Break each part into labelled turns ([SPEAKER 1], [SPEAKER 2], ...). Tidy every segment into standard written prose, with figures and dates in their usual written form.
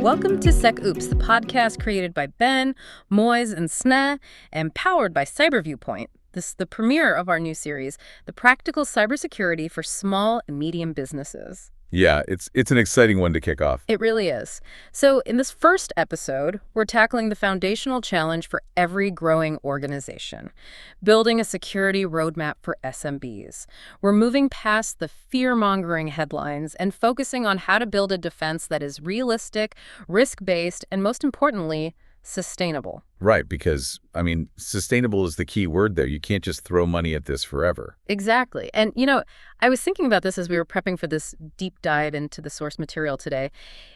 [SPEAKER 1] Welcome to SecOops, the podcast created by Ben, Moiz, and Sneh, and powered by Cyber Viewpoint. This is the premiere of our new series, the Practical Cybersecurity for Small and Medium Businesses.
[SPEAKER 2] Yeah, it's an exciting one to kick off.
[SPEAKER 1] It really is. So in this first episode, we're tackling the foundational challenge for every growing organization, building a security roadmap for SMBs. We're moving past the fear-mongering headlines and focusing on how to build a defense that is realistic, risk-based, and most importantly, sustainable.
[SPEAKER 2] Right, because, sustainable is the key word there. You can't just throw money at this forever.
[SPEAKER 1] Exactly. And, I was thinking about this as we were prepping for this deep dive into the source material today.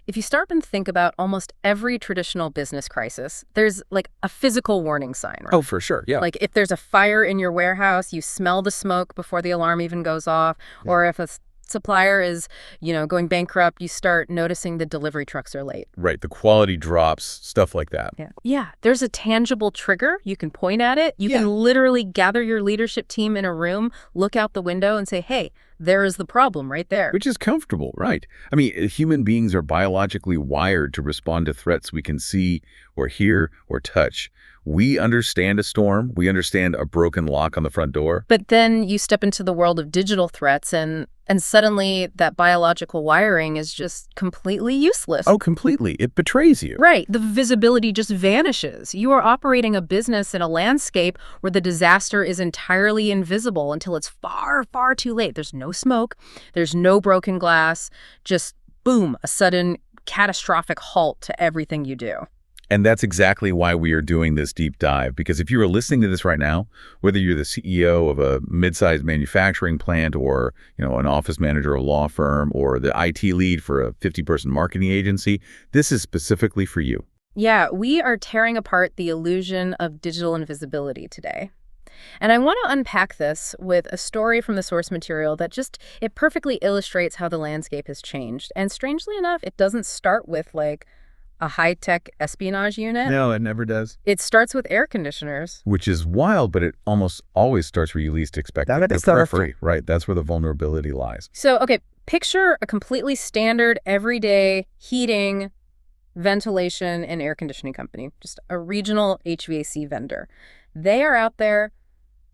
[SPEAKER 1] If you start and think about almost every traditional business crisis, there's like a physical warning sign, right?
[SPEAKER 2] Oh, for sure, yeah.
[SPEAKER 1] Like if there's a fire in your warehouse, you smell the smoke before the alarm even goes off, or if a supplier is, going bankrupt, you start noticing the delivery trucks are late.
[SPEAKER 2] Right, the quality drops, stuff like that.
[SPEAKER 1] Yeah. There's a tangible trigger. You can point at it. You can literally gather your leadership team in a room, look out the window and say, hey, there is the problem right there.
[SPEAKER 2] Which is comfortable, right? Human beings are biologically wired to respond to threats we can see or hear or touch. We understand a storm. We understand a broken lock on the front door.
[SPEAKER 1] But then you step into the world of digital threats and suddenly that biological wiring is just completely useless.
[SPEAKER 2] Oh, completely. It betrays you.
[SPEAKER 1] Right. The visibility just vanishes. You are operating a business in a landscape where the disaster is entirely invisible until it's far, far too late. There's no smoke. There's no broken glass. Just boom, a sudden catastrophic halt to everything you do.
[SPEAKER 2] And that's exactly why we are doing this deep dive, because if you are listening to this right now, whether you're the CEO of a mid-sized manufacturing plant or, an office manager of a law firm or the IT lead for a 50-person marketing agency, this is specifically for you.
[SPEAKER 1] Yeah, we are tearing apart the illusion of digital invisibility today. And I want to unpack this with a story from the source material that it perfectly illustrates how the landscape has changed. And strangely enough, it doesn't start with a high-tech espionage unit.
[SPEAKER 2] No, it never does.
[SPEAKER 1] It starts with air conditioners.
[SPEAKER 2] Which is wild, but it almost always starts where you least expect it. The periphery, right? That's where the vulnerability lies.
[SPEAKER 1] So, okay, picture a completely standard, everyday heating, ventilation, and air conditioning company. Just a regional HVAC vendor. They are out there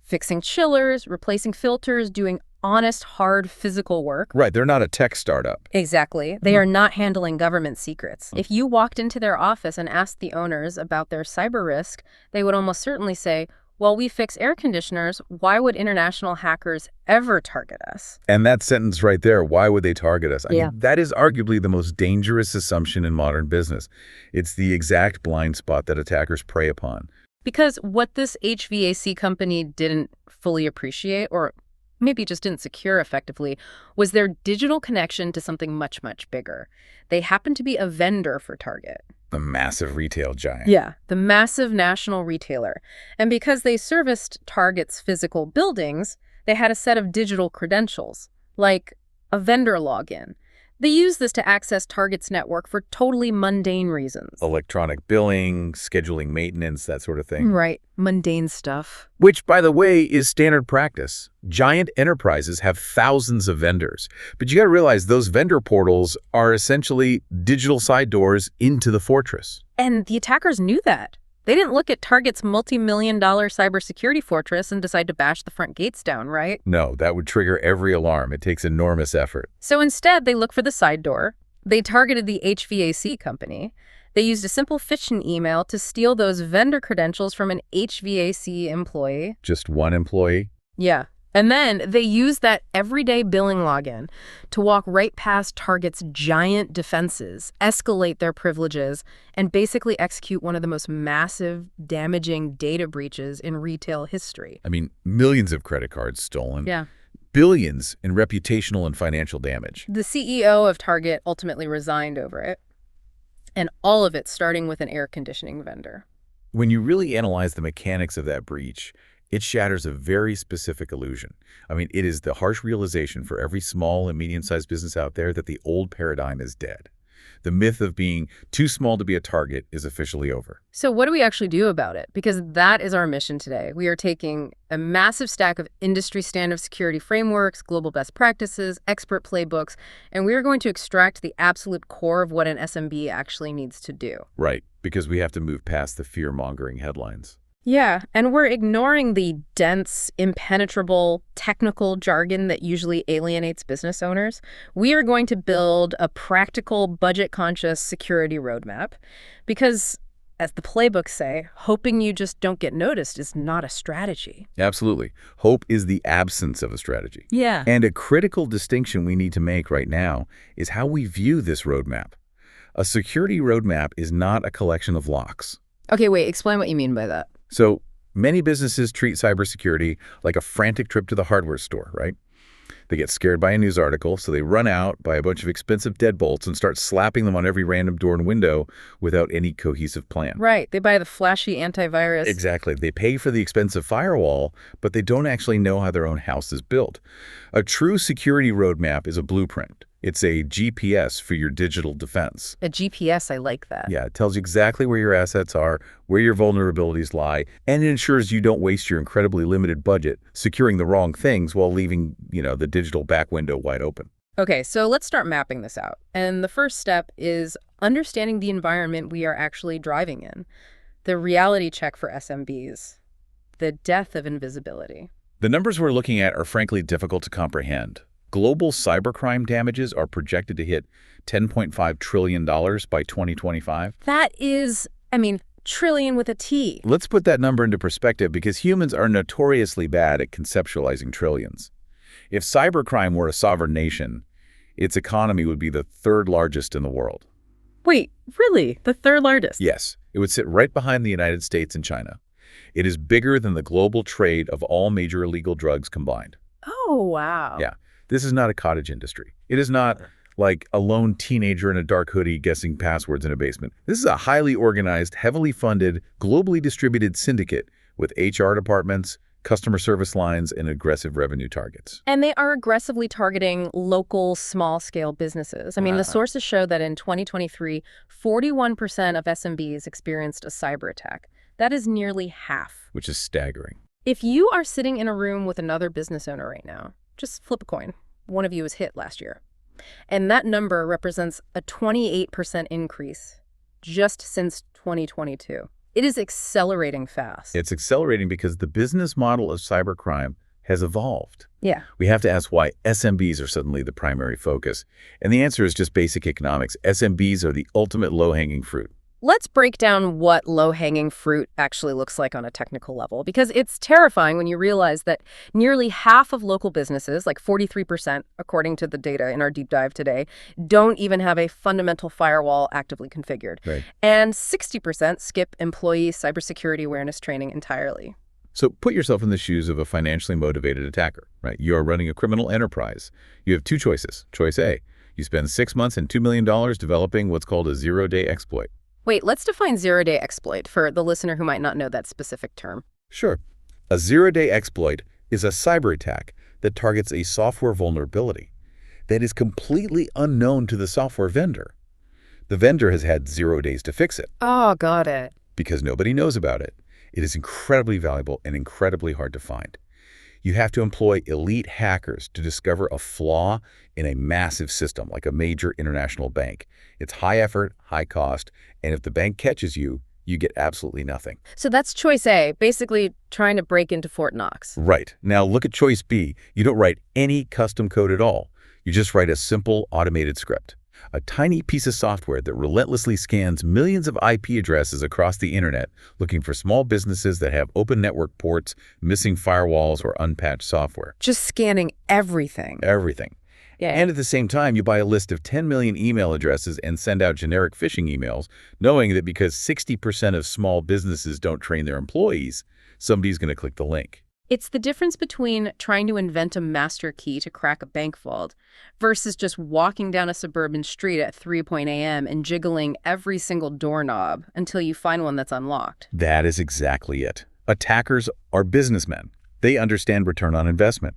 [SPEAKER 1] fixing chillers, replacing filters, doing honest, hard physical work.
[SPEAKER 2] Right. They're not a tech startup.
[SPEAKER 1] Exactly. They are not handling government secrets. If you walked into their office and asked the owners about their cyber risk, they would almost certainly say, well, we fix air conditioners. Why would international hackers ever target us?
[SPEAKER 2] And that sentence right there, why would they target us? That is arguably the most dangerous assumption in modern business. It's the exact blind spot that attackers prey upon.
[SPEAKER 1] Because what this HVAC company didn't fully appreciate, or maybe just didn't secure effectively, was their digital connection to something much, much bigger. They happened to be a vendor for Target.
[SPEAKER 2] The massive retail giant.
[SPEAKER 1] Yeah, the massive national retailer. And because they serviced Target's physical buildings, they had a set of digital credentials, like a vendor login. They used this to access Target's network for totally mundane reasons.
[SPEAKER 2] Electronic billing, scheduling maintenance, that sort of thing.
[SPEAKER 1] Right, mundane stuff.
[SPEAKER 2] Which, by the way, is standard practice. Giant enterprises have thousands of vendors. But you got to realize those vendor portals are essentially digital side doors into the fortress.
[SPEAKER 1] And the attackers knew that. They didn't look at Target's multi-million-dollar cybersecurity fortress and decide to bash the front gates down, right?
[SPEAKER 2] No, that would trigger every alarm. It takes enormous effort.
[SPEAKER 1] So instead, they looked for the side door. They targeted the HVAC company. They used a simple phishing email to steal those vendor credentials from an HVAC employee.
[SPEAKER 2] Just one employee?
[SPEAKER 1] Yeah. And then they used that everyday billing login to walk right past Target's giant defenses, escalate their privileges, and basically execute one of the most massive, damaging data breaches in retail history.
[SPEAKER 2] Millions of credit cards stolen.
[SPEAKER 1] Yeah.
[SPEAKER 2] Billions in reputational and financial damage.
[SPEAKER 1] The CEO of Target ultimately resigned over it. And all of it starting with an air conditioning vendor.
[SPEAKER 2] When you really analyze the mechanics of that breach, it shatters a very specific illusion. It is the harsh realization for every small and medium-sized business out there that the old paradigm is dead. The myth of being too small to be a target is officially over.
[SPEAKER 1] So what do we actually do about it? Because that is our mission today. We are taking a massive stack of industry standard security frameworks, global best practices, expert playbooks, and we are going to extract the absolute core of what an SMB actually needs to do.
[SPEAKER 2] Right, because we have to move past the fear-mongering headlines.
[SPEAKER 1] Yeah, and we're ignoring the dense, impenetrable, technical jargon that usually alienates business owners. We are going to build a practical, budget-conscious security roadmap because, as the playbooks say, hoping you just don't get noticed is not a strategy.
[SPEAKER 2] Absolutely. Hope is the absence of a strategy.
[SPEAKER 1] Yeah.
[SPEAKER 2] And a critical distinction we need to make right now is how we view this roadmap. A security roadmap is not a collection of locks.
[SPEAKER 1] Okay, wait, explain what you mean by that.
[SPEAKER 2] So many businesses treat cybersecurity like a frantic trip to the hardware store, right? They get scared by a news article, so they run out, buy a bunch of expensive deadbolts, and start slapping them on every random door and window without any cohesive plan.
[SPEAKER 1] Right, they buy the flashy antivirus.
[SPEAKER 2] Exactly. They pay for the expensive firewall, but they don't actually know how their own house is built. A true security roadmap is a blueprint. It's a GPS for your digital defense.
[SPEAKER 1] A GPS, I like that.
[SPEAKER 2] Yeah, it tells you exactly where your assets are, where your vulnerabilities lie, and it ensures you don't waste your incredibly limited budget securing the wrong things while leaving, the digital back window wide open.
[SPEAKER 1] Okay, so let's start mapping this out. And the first step is understanding the environment we are actually driving in. The reality check for SMBs. The death of invisibility.
[SPEAKER 2] The numbers we're looking at are frankly difficult to comprehend. Global cybercrime damages are projected to hit $10.5 trillion by 2025.
[SPEAKER 1] That is, trillion with a T.
[SPEAKER 2] Let's put that number into perspective because humans are notoriously bad at conceptualizing trillions. If cybercrime were a sovereign nation, its economy would be the third largest in the world.
[SPEAKER 1] Wait, really? The third largest?
[SPEAKER 2] Yes, it would sit right behind the United States and China. It is bigger than the global trade of all major illegal drugs combined.
[SPEAKER 1] Oh, wow.
[SPEAKER 2] Yeah. This is not a cottage industry. It is not like a lone teenager in a dark hoodie guessing passwords in a basement. This is a highly organized, heavily funded, globally distributed syndicate with HR departments, customer service lines, and aggressive revenue targets.
[SPEAKER 1] And they are aggressively targeting local, small-scale businesses. The sources show that in 2023, 41% of SMBs experienced a cyber attack. That is nearly half.
[SPEAKER 2] Which is staggering.
[SPEAKER 1] If you are sitting in a room with another business owner right now, just flip a coin. One of you was hit last year. And that number represents a 28% increase just since 2022. It is accelerating fast.
[SPEAKER 2] It's accelerating because the business model of cybercrime has evolved.
[SPEAKER 1] Yeah.
[SPEAKER 2] We have to ask why SMBs are suddenly the primary focus. And the answer is just basic economics. SMBs are the ultimate low-hanging fruit.
[SPEAKER 1] Let's break down what low-hanging fruit actually looks like on a technical level, because it's terrifying when you realize that nearly half of local businesses, like 43%, according to the data in our deep dive today, don't even have a fundamental firewall actively configured.
[SPEAKER 2] Right.
[SPEAKER 1] And 60% skip employee cybersecurity awareness training entirely.
[SPEAKER 2] So put yourself in the shoes of a financially motivated attacker, right? You are running a criminal enterprise. You have two choices. Choice A, you spend 6 months and $2 million developing what's called a zero-day exploit.
[SPEAKER 1] Wait, let's define zero-day exploit for the listener who might not know that specific term.
[SPEAKER 2] Sure. A zero-day exploit is a cyber attack that targets a software vulnerability that is completely unknown to the software vendor. The vendor has had 0 days to fix it.
[SPEAKER 1] Oh, got it.
[SPEAKER 2] Because nobody knows about it. It is incredibly valuable and incredibly hard to find. You have to employ elite hackers to discover a flaw in a massive system like a major international bank. It's high effort, high cost, and if the bank catches you, you get absolutely nothing.
[SPEAKER 1] So that's choice A, basically trying to break into Fort Knox.
[SPEAKER 2] Right. Now look at choice B. You don't write any custom code at all. You just write a simple automated script. A tiny piece of software that relentlessly scans millions of IP addresses across the internet looking for small businesses that have open network ports, missing firewalls, or unpatched software.
[SPEAKER 1] Just scanning everything.
[SPEAKER 2] Everything.
[SPEAKER 1] Yeah.
[SPEAKER 2] And at the same time, you buy a list of 10 million email addresses and send out generic phishing emails, knowing that because 60% of small businesses don't train their employees, somebody's going to click the link.
[SPEAKER 1] It's the difference between trying to invent a master key to crack a bank vault versus just walking down a suburban street at 3 a.m. and jiggling every single doorknob until you find one that's unlocked.
[SPEAKER 2] That is exactly it. Attackers are businessmen. They understand return on investment.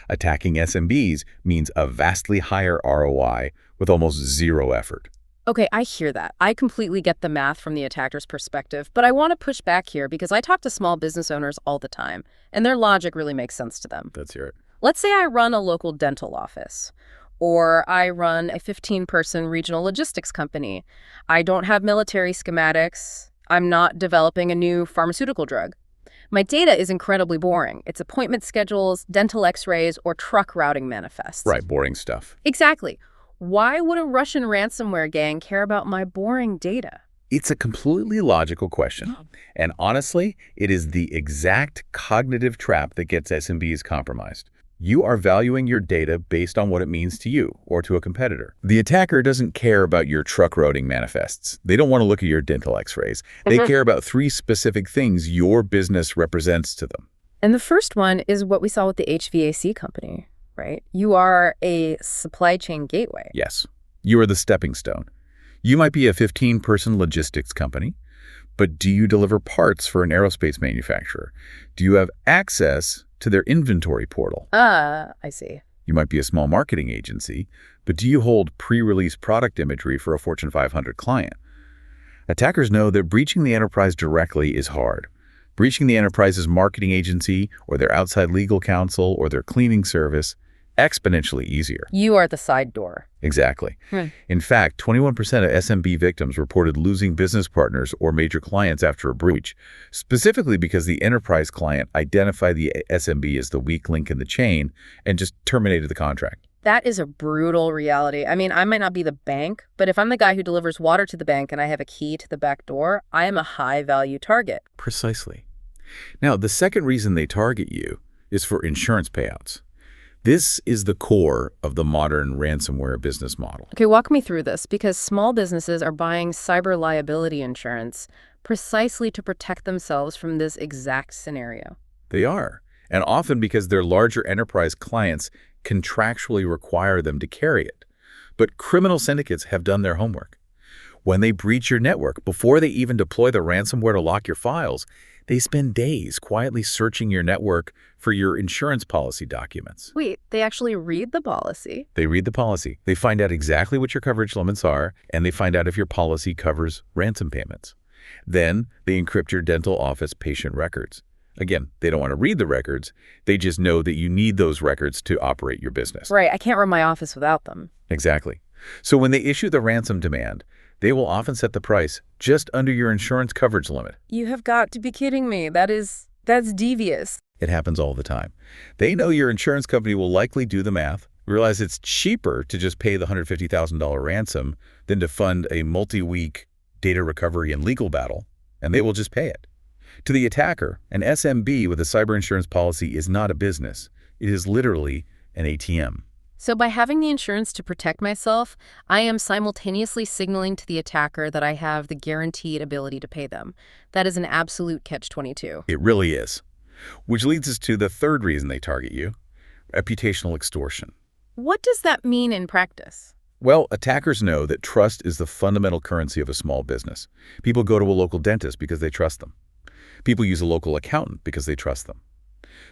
[SPEAKER 2] Attacking SMBs means a vastly higher ROI with almost zero effort.
[SPEAKER 1] Okay, I hear that. I completely get the math from the attacker's perspective, but I want to push back here because I talk to small business owners all the time, and their logic really makes sense to them.
[SPEAKER 2] Let's hear it.
[SPEAKER 1] Let's say I run a local dental office, or I run a 15-person regional logistics company. I don't have military schematics. I'm not developing a new pharmaceutical drug. My data is incredibly boring. It's appointment schedules, dental x-rays, or truck routing manifests.
[SPEAKER 2] Right, boring stuff.
[SPEAKER 1] Exactly. Why would a Russian ransomware gang care about my boring data?
[SPEAKER 2] It's a completely logical question. And honestly, it is the exact cognitive trap that gets SMBs compromised. You are valuing your data based on what it means to you or to a competitor. The attacker doesn't care about your truck routing manifests. They don't want to look at your dental x-rays. They care about 3 specific things your business represents to them.
[SPEAKER 1] And the first one is what we saw with the HVAC company, right? You are a supply chain gateway.
[SPEAKER 2] Yes, you are the stepping stone. You might be a 15-person logistics company, but do you deliver parts for an aerospace manufacturer? Do you have access to their inventory portal?
[SPEAKER 1] I see.
[SPEAKER 2] You might be a small marketing agency, but do you hold pre-release product imagery for a Fortune 500 client? Attackers know that breaching the enterprise directly is hard. Breaching the enterprise's marketing agency or their outside legal counsel or their cleaning service, exponentially easier.
[SPEAKER 1] You are the side door.
[SPEAKER 2] Exactly. In fact, 21% of SMB victims reported losing business partners or major clients after a breach, specifically because the enterprise client identified the SMB as the weak link in the chain and just terminated the contract.
[SPEAKER 1] That is a brutal reality. I mean, I might not be the bank, but if I'm the guy who delivers water to the bank and I have a key to the back door, I am a high-value target.
[SPEAKER 2] Precisely. Now, the second reason they target you is for insurance payouts. This is the core of the modern ransomware business model.
[SPEAKER 1] Okay, walk me through this, because small businesses are buying cyber liability insurance precisely to protect themselves from this exact scenario.
[SPEAKER 2] They are, and often because their larger enterprise clients contractually require them to carry it. But criminal syndicates have done their homework. When they breach your network, before they even deploy the ransomware to lock your files, they spend days quietly searching your network for your insurance policy documents.
[SPEAKER 1] Wait, they actually read the policy?
[SPEAKER 2] They read the policy. They find out exactly what your coverage limits are, and they find out if your policy covers ransom payments. Then they encrypt your dental office patient records. Again, they don't want to read the records. They just know that you need those records to operate your business.
[SPEAKER 1] Right, I can't run my office without them.
[SPEAKER 2] Exactly. So when they issue the ransom demand, they will often set the price just under your insurance coverage limit.
[SPEAKER 1] You have got to be kidding me. That's devious.
[SPEAKER 2] It happens all the time. They know your insurance company will likely do the math, realize it's cheaper to just pay the $150,000 ransom than to fund a multi-week data recovery and legal battle, and they will just pay it. To the attacker, an SMB with a cyber insurance policy is not a business. It is literally an ATM.
[SPEAKER 1] So by having the insurance to protect myself, I am simultaneously signaling to the attacker that I have the guaranteed ability to pay them. That is an absolute catch-22.
[SPEAKER 2] It really is. Which leads us to the third reason they target you, reputational extortion.
[SPEAKER 1] What does that mean in practice?
[SPEAKER 2] Well, attackers know that trust is the fundamental currency of a small business. People go to a local dentist because they trust them. People use a local accountant because they trust them.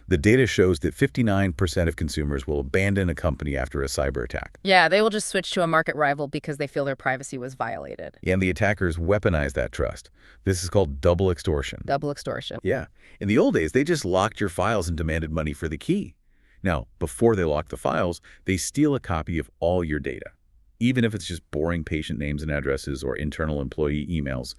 [SPEAKER 2] The data shows that 59% of consumers will abandon a company after a cyber attack.
[SPEAKER 1] Yeah, they will just switch to a market rival because they feel their privacy was violated.
[SPEAKER 2] And the attackers weaponize that trust. This is called double extortion.
[SPEAKER 1] Double extortion.
[SPEAKER 2] Yeah. In the old days, they just locked your files and demanded money for the key. Now, before they lock the files, they steal a copy of all your data. Even if it's just boring patient names and addresses or internal employee emails,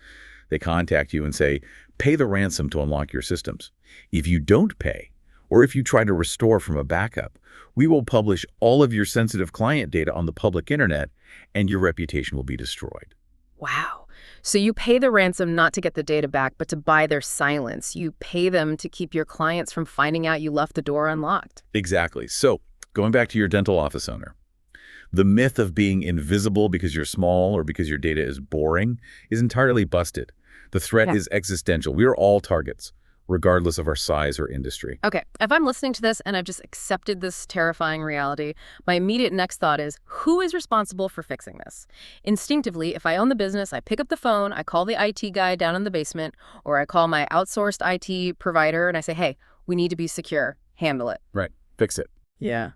[SPEAKER 2] they contact you and say, pay the ransom to unlock your systems. If you don't pay, or if you try to restore from a backup, we will publish all of your sensitive client data on the public internet, and your reputation will be destroyed.
[SPEAKER 1] Wow. So you pay the ransom not to get the data back, but to buy their silence. You pay them to keep your clients from finding out you left the door unlocked.
[SPEAKER 2] Exactly. So, going back to your dental office owner, the myth of being invisible because you're small or because your data is boring is entirely busted. The threat is existential. We are all targets, regardless of our size or industry.
[SPEAKER 1] Okay, if I'm listening to this and I've just accepted this terrifying reality, my immediate next thought is, who is responsible for fixing this? Instinctively, if I own the business, I pick up the phone, I call the IT guy down in the basement, or I call my outsourced IT provider and I say, hey, we need to be secure. Handle it.
[SPEAKER 2] Right. Fix it.
[SPEAKER 1] Yeah.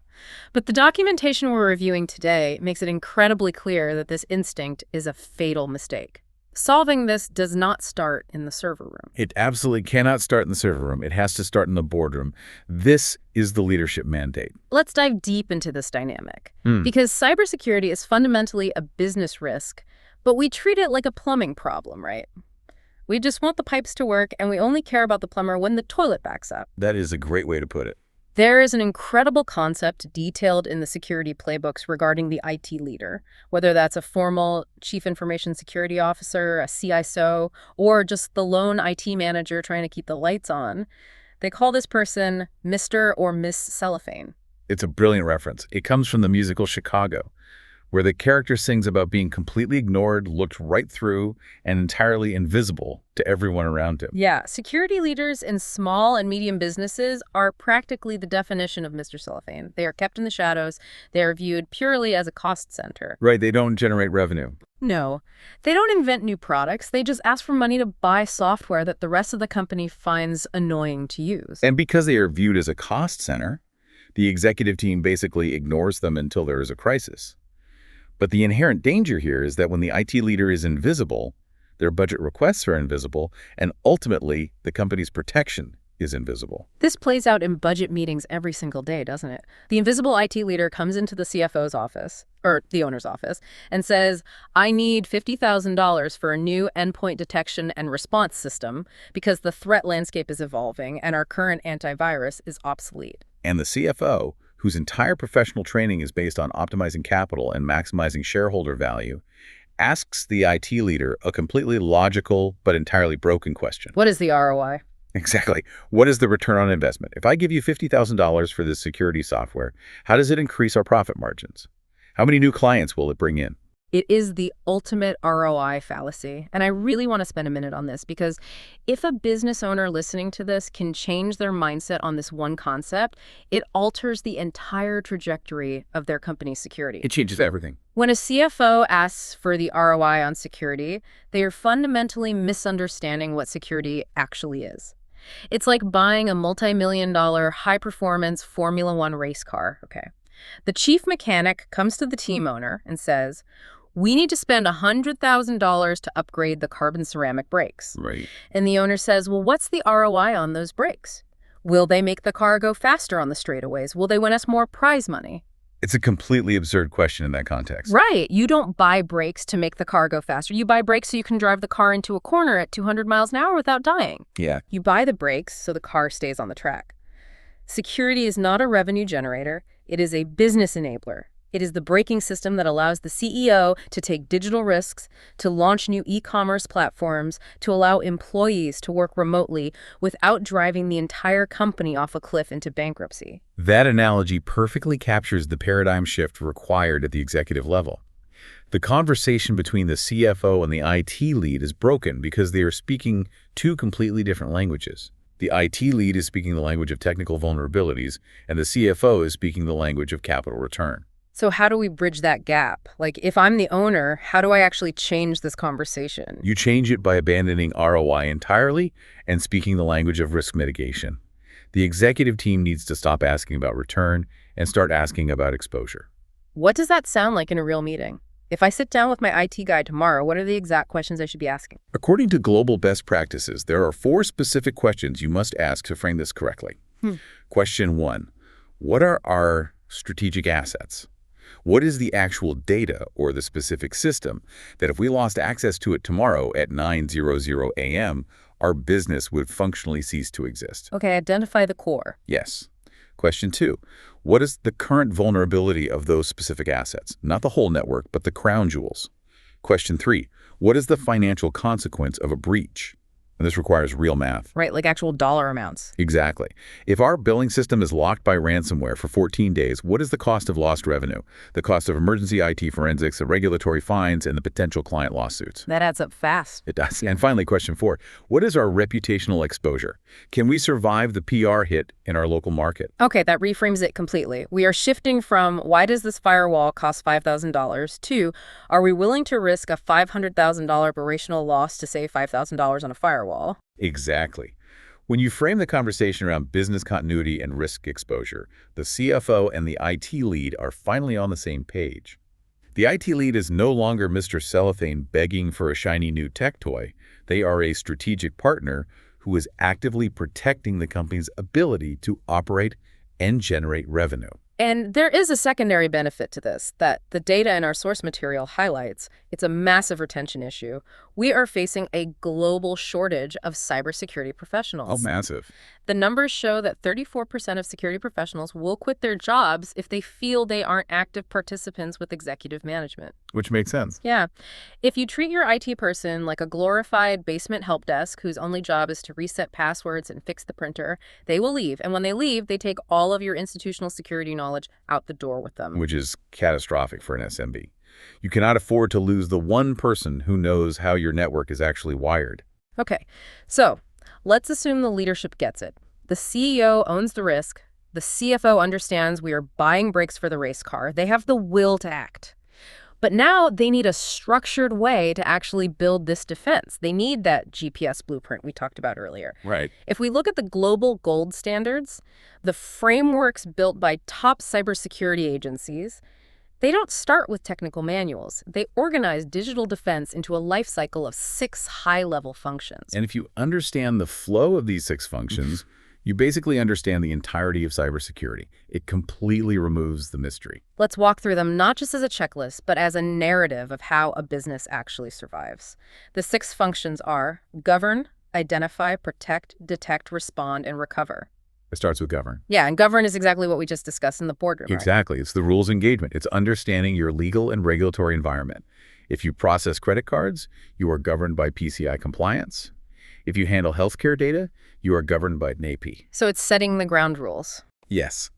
[SPEAKER 1] But the documentation we're reviewing today makes it incredibly clear that this instinct is a fatal mistake. Solving this does not start in the server room.
[SPEAKER 2] It absolutely cannot start in the server room. It has to start in the boardroom. This is the leadership mandate.
[SPEAKER 1] Let's dive deep into this dynamic. Because cybersecurity is fundamentally a business risk, but we treat it like a plumbing problem, right? We just want the pipes to work, and we only care about the plumber when the toilet backs up.
[SPEAKER 2] That is a great way to put it.
[SPEAKER 1] There is an incredible concept detailed in the security playbooks regarding the IT leader, whether that's a formal chief information security officer, a CISO, or just the lone IT manager trying to keep the lights on. They call this person Mr. or Miss Cellophane.
[SPEAKER 2] It's a brilliant reference. It comes from the musical Chicago, where the character sings about being completely ignored, looked right through, and entirely invisible to everyone around him.
[SPEAKER 1] Yeah, security leaders in small and medium businesses are practically the definition of Mr. Cellophane. They are kept in the shadows. They are viewed purely as a cost center.
[SPEAKER 2] Right, they don't generate revenue.
[SPEAKER 1] No, they don't invent new products. They just ask for money to buy software that the rest of the company finds annoying to use.
[SPEAKER 2] And because they are viewed as a cost center, the executive team basically ignores them until there is a crisis. But the inherent danger here is that when the IT leader is invisible, their budget requests are invisible, and ultimately, the company's protection is invisible.
[SPEAKER 1] This plays out in budget meetings every single day, doesn't it? The invisible IT leader comes into the CFO's office, or the owner's office, and says, I need $50,000 for a new endpoint detection and response system because the threat landscape is evolving and our current antivirus is obsolete.
[SPEAKER 2] And the CFO, whose entire professional training is based on optimizing capital and maximizing shareholder value, asks the IT leader a completely logical but entirely broken question.
[SPEAKER 1] What is the ROI?
[SPEAKER 2] Exactly. What is the return on investment? If I give you $50,000 for this security software, how does it increase our profit margins? How many new clients will it bring in?
[SPEAKER 1] It is the ultimate ROI fallacy. And I really want to spend a minute on this because if a business owner listening to this can change their mindset on this one concept, it alters the entire trajectory of their company's security.
[SPEAKER 2] It changes everything.
[SPEAKER 1] When a CFO asks for the ROI on security, they are fundamentally misunderstanding what security actually is. It's like buying a multi-million-dollar high-performance Formula One race car, okay? The chief mechanic comes to the team owner and says, we need to spend $100,000 to upgrade the carbon ceramic brakes.
[SPEAKER 2] Right.
[SPEAKER 1] And the owner says, well, what's the ROI on those brakes? Will they make the car go faster on the straightaways? Will they win us more prize money?
[SPEAKER 2] It's a completely absurd question in that context.
[SPEAKER 1] Right. You don't buy brakes to make the car go faster. You buy brakes so you can drive the car into a corner at 200 miles an hour without dying.
[SPEAKER 2] Yeah.
[SPEAKER 1] You buy the brakes so the car stays on the track. Security is not a revenue generator. It is a business enabler. It is the braking system that allows the CEO to take digital risks, to launch new e-commerce platforms, to allow employees to work remotely without driving the entire company off a cliff into bankruptcy.
[SPEAKER 2] That analogy perfectly captures the paradigm shift required at the executive level. The conversation between the CFO and the IT lead is broken because they are speaking two completely different languages. The IT lead is speaking the language of technical vulnerabilities, and the CFO is speaking the language of capital return.
[SPEAKER 1] So how do we bridge that gap? Like, if I'm the owner, how do I actually change this conversation?
[SPEAKER 2] You change it by abandoning ROI entirely and speaking the language of risk mitigation. The executive team needs to stop asking about return and start asking about exposure.
[SPEAKER 1] What does that sound like in a real meeting? If I sit down with my IT guy tomorrow, what are the exact questions I should be asking?
[SPEAKER 2] According to global best practices, there are 4 specific questions you must ask to frame this correctly. Question 1, what are our strategic assets? What is the actual data or the specific system that if we lost access to it tomorrow at 9:00 a.m., our business would functionally cease to exist?
[SPEAKER 1] Okay, identify the core.
[SPEAKER 2] Yes. Question 2, what is the current vulnerability of those specific assets? Not the whole network, but the crown jewels. Question 3, what is the financial consequence of a breach? And this requires real math.
[SPEAKER 1] Right, like actual dollar amounts.
[SPEAKER 2] Exactly. If our billing system is locked by ransomware for 14 days, what is the cost of lost revenue? The cost of emergency IT forensics, the regulatory fines, and the potential client lawsuits.
[SPEAKER 1] That adds up fast.
[SPEAKER 2] It does. And finally, question 4, what is our reputational exposure? Can we survive the PR hit in our local market?
[SPEAKER 1] Okay, that reframes it completely. We are shifting from, why does this firewall cost $5,000 to, are we willing to risk a $500,000 operational loss to save $5,000 on a firewall?
[SPEAKER 2] Exactly. When you frame the conversation around business continuity and risk exposure, the CFO and the IT lead are finally on the same page. The IT lead is no longer Mr. Cellophane begging for a shiny new tech toy. They are a strategic partner who is actively protecting the company's ability to operate and generate revenue.
[SPEAKER 1] And there is a secondary benefit to this that the data in our source material highlights. It's a massive retention issue. We are facing a global shortage of cybersecurity professionals.
[SPEAKER 2] Oh, massive.
[SPEAKER 1] The numbers show that 34% of security professionals will quit their jobs if they feel they aren't active participants with executive management.
[SPEAKER 2] Which makes sense.
[SPEAKER 1] Yeah. If you treat your IT person like a glorified basement help desk whose only job is to reset passwords and fix the printer, they will leave. And when they leave, they take all of your institutional security knowledge out the door with them.
[SPEAKER 2] Which is catastrophic for an SMB. You cannot afford to lose the one person who knows how your network is actually wired.
[SPEAKER 1] Okay, so let's assume the leadership gets it. The CEO owns the risk. The CFO understands we are buying brakes for the race car. They have the will to act. But now they need a structured way to actually build this defense. They need that GPS blueprint we talked about earlier.
[SPEAKER 2] Right.
[SPEAKER 1] If we look at the global gold standards, the frameworks built by top cybersecurity agencies, they don't start with technical manuals. They organize digital defense into a life cycle of 6 high-level functions.
[SPEAKER 2] And if you understand the flow of these 6 functions, you basically understand the entirety of cybersecurity. It completely removes the mystery.
[SPEAKER 1] Let's walk through them not just as a checklist, but as a narrative of how a business actually survives. The 6 functions are govern, identify, protect, detect, respond, and recover.
[SPEAKER 2] It starts with govern.
[SPEAKER 1] Yeah, and govern is exactly what we just discussed in the boardroom.
[SPEAKER 2] Exactly. Right? It's the rules of engagement. It's understanding your legal and regulatory environment. If you process credit cards, you are governed by PCI compliance. If you handle healthcare data, you are governed by NAPI.
[SPEAKER 1] So it's setting the ground rules.
[SPEAKER 2] Yes.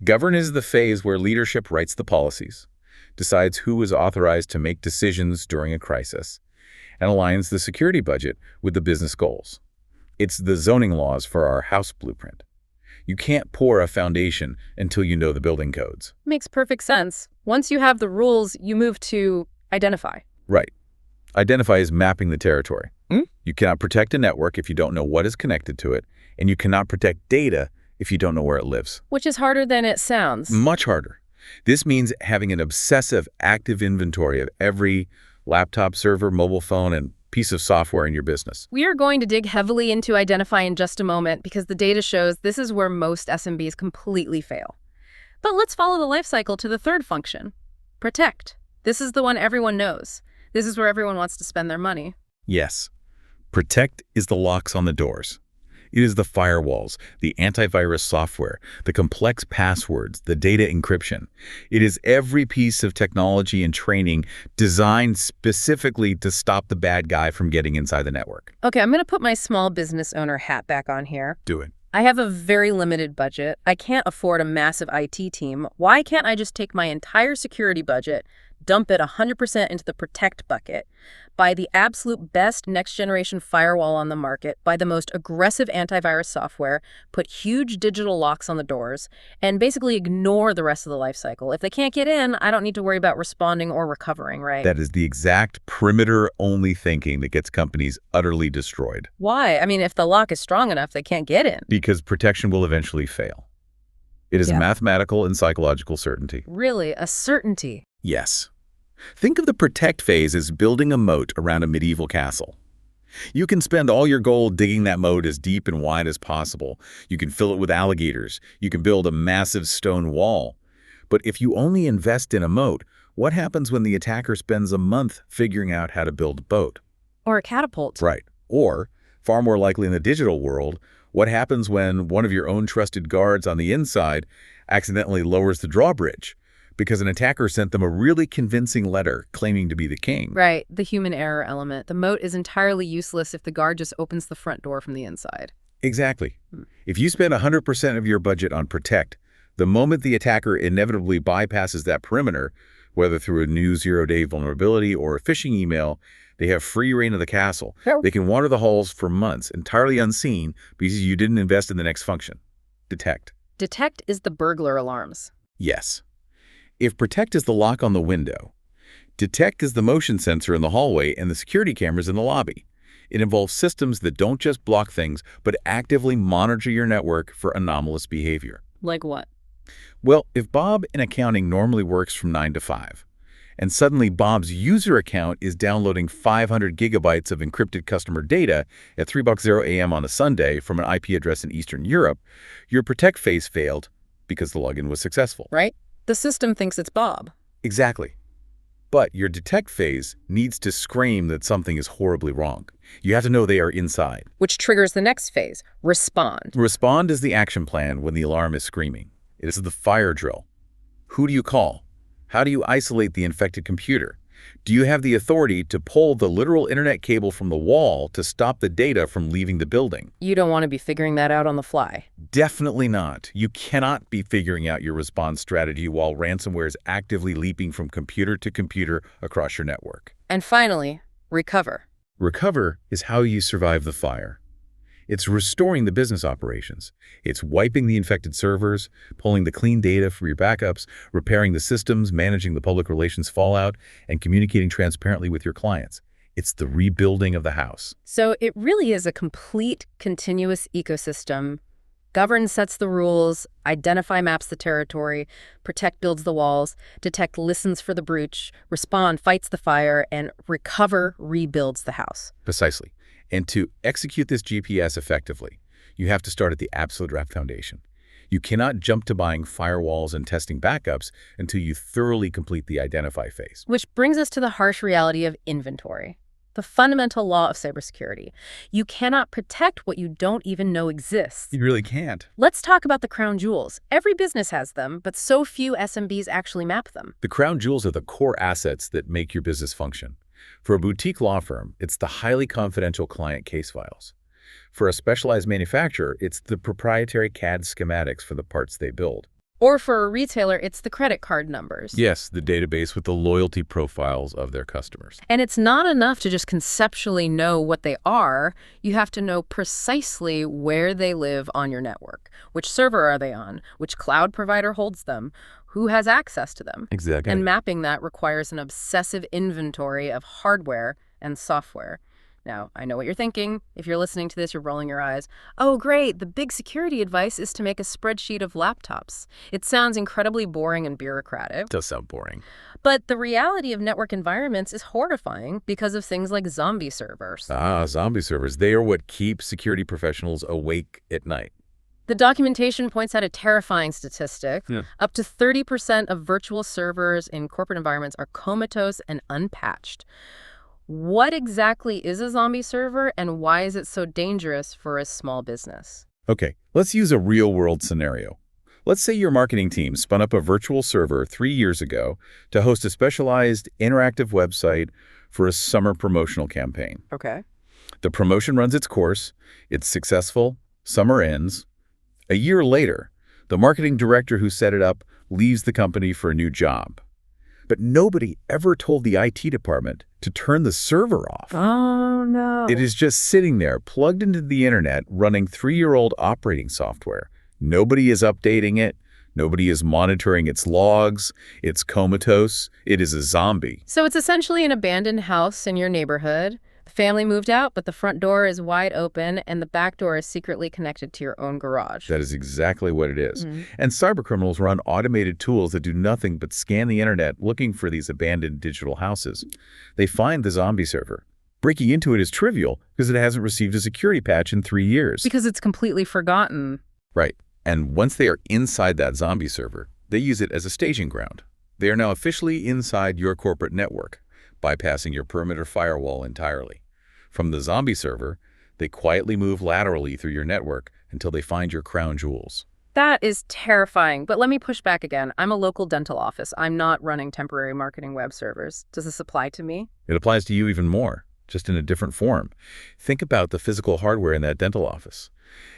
[SPEAKER 2] Govern is the phase where leadership writes the policies, decides who is authorized to make decisions during a crisis, and aligns the security budget with the business goals. It's the zoning laws for our house blueprint. You can't pour a foundation until you know the building codes.
[SPEAKER 1] Makes perfect sense. Once you have the rules, you move to identify.
[SPEAKER 2] Right. Identify is mapping the territory. You cannot protect a network if you don't know what is connected to it, and you cannot protect data if you don't know where it lives.
[SPEAKER 1] Which is harder than it sounds.
[SPEAKER 2] Much harder. This means having an obsessive, active inventory of every laptop, server, mobile phone, and piece of software in your business.
[SPEAKER 1] We are going to dig heavily into identify in just a moment because the data shows this is where most SMBs completely fail. But let's follow the life cycle to the 3rd function, protect. This is the one everyone knows. This is where everyone wants to spend their money.
[SPEAKER 2] Yes. Protect is the locks on the doors. It is the firewalls, the antivirus software, the complex passwords, the data encryption. It is every piece of technology and training designed specifically to stop the bad guy from getting inside the network.
[SPEAKER 1] Okay, I'm going to put my small business owner hat back on here.
[SPEAKER 2] Do it.
[SPEAKER 1] I have a very limited budget. I can't afford a massive IT team. Why can't I just take my entire security budget, dump it 100% into the protect bucket, buy the absolute best next-generation firewall on the market, buy the most aggressive antivirus software, put huge digital locks on the doors, and basically ignore the rest of the life cycle? If they can't get in, I don't need to worry about responding or recovering, right?
[SPEAKER 2] That is the exact perimeter-only thinking that gets companies utterly destroyed.
[SPEAKER 1] Why? I mean, if the lock is strong enough, they can't get in.
[SPEAKER 2] Because protection will eventually fail. It is a mathematical and psychological certainty.
[SPEAKER 1] Really? A certainty?
[SPEAKER 2] Yes. Think of the protect phase as building a moat around a medieval castle. You can spend all your gold digging that moat as deep and wide as possible. You can fill it with alligators. You can build a massive stone wall. But if you only invest in a moat, what happens when the attacker spends a month figuring out how to build a boat?
[SPEAKER 1] Or a catapult.
[SPEAKER 2] Right. Or, far more likely in the digital world, what happens when one of your own trusted guards on the inside accidentally lowers the drawbridge because an attacker sent them a really convincing letter claiming to be the king?
[SPEAKER 1] Right, the human error element. The moat is entirely useless if the guard just opens the front door from the inside.
[SPEAKER 2] Exactly. If you spend 100% of your budget on protect, the moment the attacker inevitably bypasses that perimeter, whether through a new zero-day vulnerability or a phishing email, they have free reign of the castle. They can wander the halls for months, entirely unseen because you didn't invest in the next function, detect.
[SPEAKER 1] Detect is the burglar alarms.
[SPEAKER 2] Yes. If protect is the lock on the window, detect is the motion sensor in the hallway and the security cameras in the lobby. It involves systems that don't just block things, but actively monitor your network for anomalous behavior.
[SPEAKER 1] Like what?
[SPEAKER 2] Well, if Bob in accounting normally works from 9 to 5, and suddenly Bob's user account is downloading 500 gigabytes of encrypted customer data at 3:00 a.m. on a Sunday from an IP address in Eastern Europe, your protect phase failed because the login was successful.
[SPEAKER 1] Right? The system thinks it's Bob.
[SPEAKER 2] Exactly. But your detect phase needs to scream that something is horribly wrong. You have to know they are inside.
[SPEAKER 1] Which triggers the next phase, respond.
[SPEAKER 2] Respond is the action plan when the alarm is screaming. It is the fire drill. Who do you call? How do you isolate the infected computer? Do you have the authority to pull the literal internet cable from the wall to stop the data from leaving the building?
[SPEAKER 1] You don't want to be figuring that out on the fly.
[SPEAKER 2] Definitely not. You cannot be figuring out your response strategy while ransomware is actively leaping from computer to computer across your network.
[SPEAKER 1] And finally, recover.
[SPEAKER 2] Recover is how you survive the fire. It's restoring the business operations. It's wiping the infected servers, pulling the clean data from your backups, repairing the systems, managing the public relations fallout, and communicating transparently with your clients. It's the rebuilding of the house.
[SPEAKER 1] So it really is a complete, continuous ecosystem. Govern sets the rules, identify maps the territory, protect builds the walls, detect listens for the breach, respond fights the fire, and recover rebuilds the house.
[SPEAKER 2] Precisely. And to execute this GPS effectively, you have to start at the absolute foundation. You cannot jump to buying firewalls and testing backups until you thoroughly complete the identify phase.
[SPEAKER 1] Which brings us to the harsh reality of inventory, the fundamental law of cybersecurity. You cannot protect what you don't even know exists.
[SPEAKER 2] You really can't.
[SPEAKER 1] Let's talk about the crown jewels. Every business has them, but so few SMBs actually map them.
[SPEAKER 2] The crown jewels are the core assets that make your business function. For a boutique law firm, it's the highly confidential client case files. For a specialized manufacturer, it's the proprietary CAD schematics for the parts they build.
[SPEAKER 1] Or for a retailer, it's the credit card numbers.
[SPEAKER 2] Yes, the database with the loyalty profiles of their customers.
[SPEAKER 1] And it's not enough to just conceptually know what they are. You have to know precisely where they live on your network. Which server are they on? Which cloud provider holds them? Who has access to them?
[SPEAKER 2] Exactly.
[SPEAKER 1] And mapping that requires an obsessive inventory of hardware and software. Now, I know what you're thinking. If you're listening to this, you're rolling your eyes. Oh, great. The big security advice is to make a spreadsheet of laptops. It sounds incredibly boring and bureaucratic.
[SPEAKER 2] It does sound boring.
[SPEAKER 1] But the reality of network environments is horrifying because of things like zombie servers.
[SPEAKER 2] Zombie servers. They are what keep security professionals awake at night.
[SPEAKER 1] The documentation points out a terrifying statistic.
[SPEAKER 2] Yeah.
[SPEAKER 1] Up to 30% of virtual servers in corporate environments are comatose and unpatched. What exactly is a zombie server, and why is it so dangerous for a small business?
[SPEAKER 2] Okay, let's use a real-world scenario. Let's say your marketing team spun up a virtual server 3 years ago to host a specialized interactive website for a summer promotional campaign.
[SPEAKER 1] Okay.
[SPEAKER 2] The promotion runs its course, it's successful, summer ends. A year later, the marketing director who set it up leaves the company for a new job. But nobody ever told the IT department to turn the server off.
[SPEAKER 1] Oh, no.
[SPEAKER 2] It is just sitting there, plugged into the internet, running 3-year-old operating software. Nobody is updating it. Nobody is monitoring its logs. It's comatose. It is a zombie.
[SPEAKER 1] So it's essentially an abandoned house in your neighborhood. The family moved out, but the front door is wide open, and the back door is secretly connected to your own garage.
[SPEAKER 2] That is exactly what it is. And cybercriminals run automated tools that do nothing but scan the internet looking for these abandoned digital houses. They find the zombie server. Breaking into it is trivial because it hasn't received a security patch in 3 years.
[SPEAKER 1] Because it's completely forgotten.
[SPEAKER 2] Right. And once they are inside that zombie server, they use it as a staging ground. They are now officially inside your corporate network, bypassing your perimeter firewall entirely. From the zombie server, they quietly move laterally through your network until they find your crown jewels.
[SPEAKER 1] That is terrifying, but let me push back again. I'm a local dental office. I'm not running temporary marketing web servers. Does this apply to me?
[SPEAKER 2] It applies to you even more, just in a different form. Think about the physical hardware in that dental office.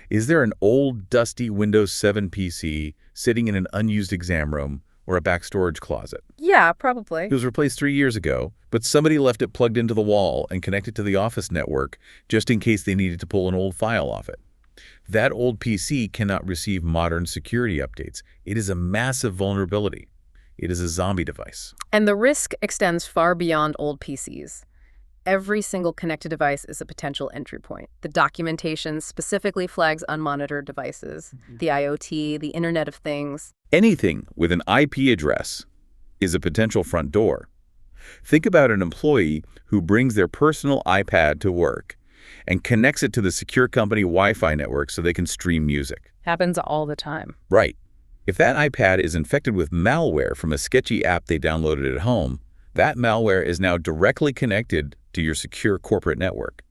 [SPEAKER 2] Is there an old, dusty Windows 7 PC sitting in an unused exam room or a back storage closet?
[SPEAKER 1] Yeah, probably.
[SPEAKER 2] It was replaced 3 years ago, but somebody left it plugged into the wall and connected to the office network just in case they needed to pull an old file off it. That old PC cannot receive modern security updates. It is a massive vulnerability. It is a zombie device.
[SPEAKER 1] And the risk extends far beyond old PCs. Every single connected device is a potential entry point. The documentation specifically flags unmonitored devices, the IoT, the Internet of Things.
[SPEAKER 2] Anything with an IP address is a potential front door. Think about an employee who brings their personal iPad to work and connects it to the secure company Wi-Fi network so they can stream music.
[SPEAKER 1] Happens all the time.
[SPEAKER 2] Right. If that iPad is infected with malware from a sketchy app they downloaded at home, that malware is now directly connected to your secure corporate network.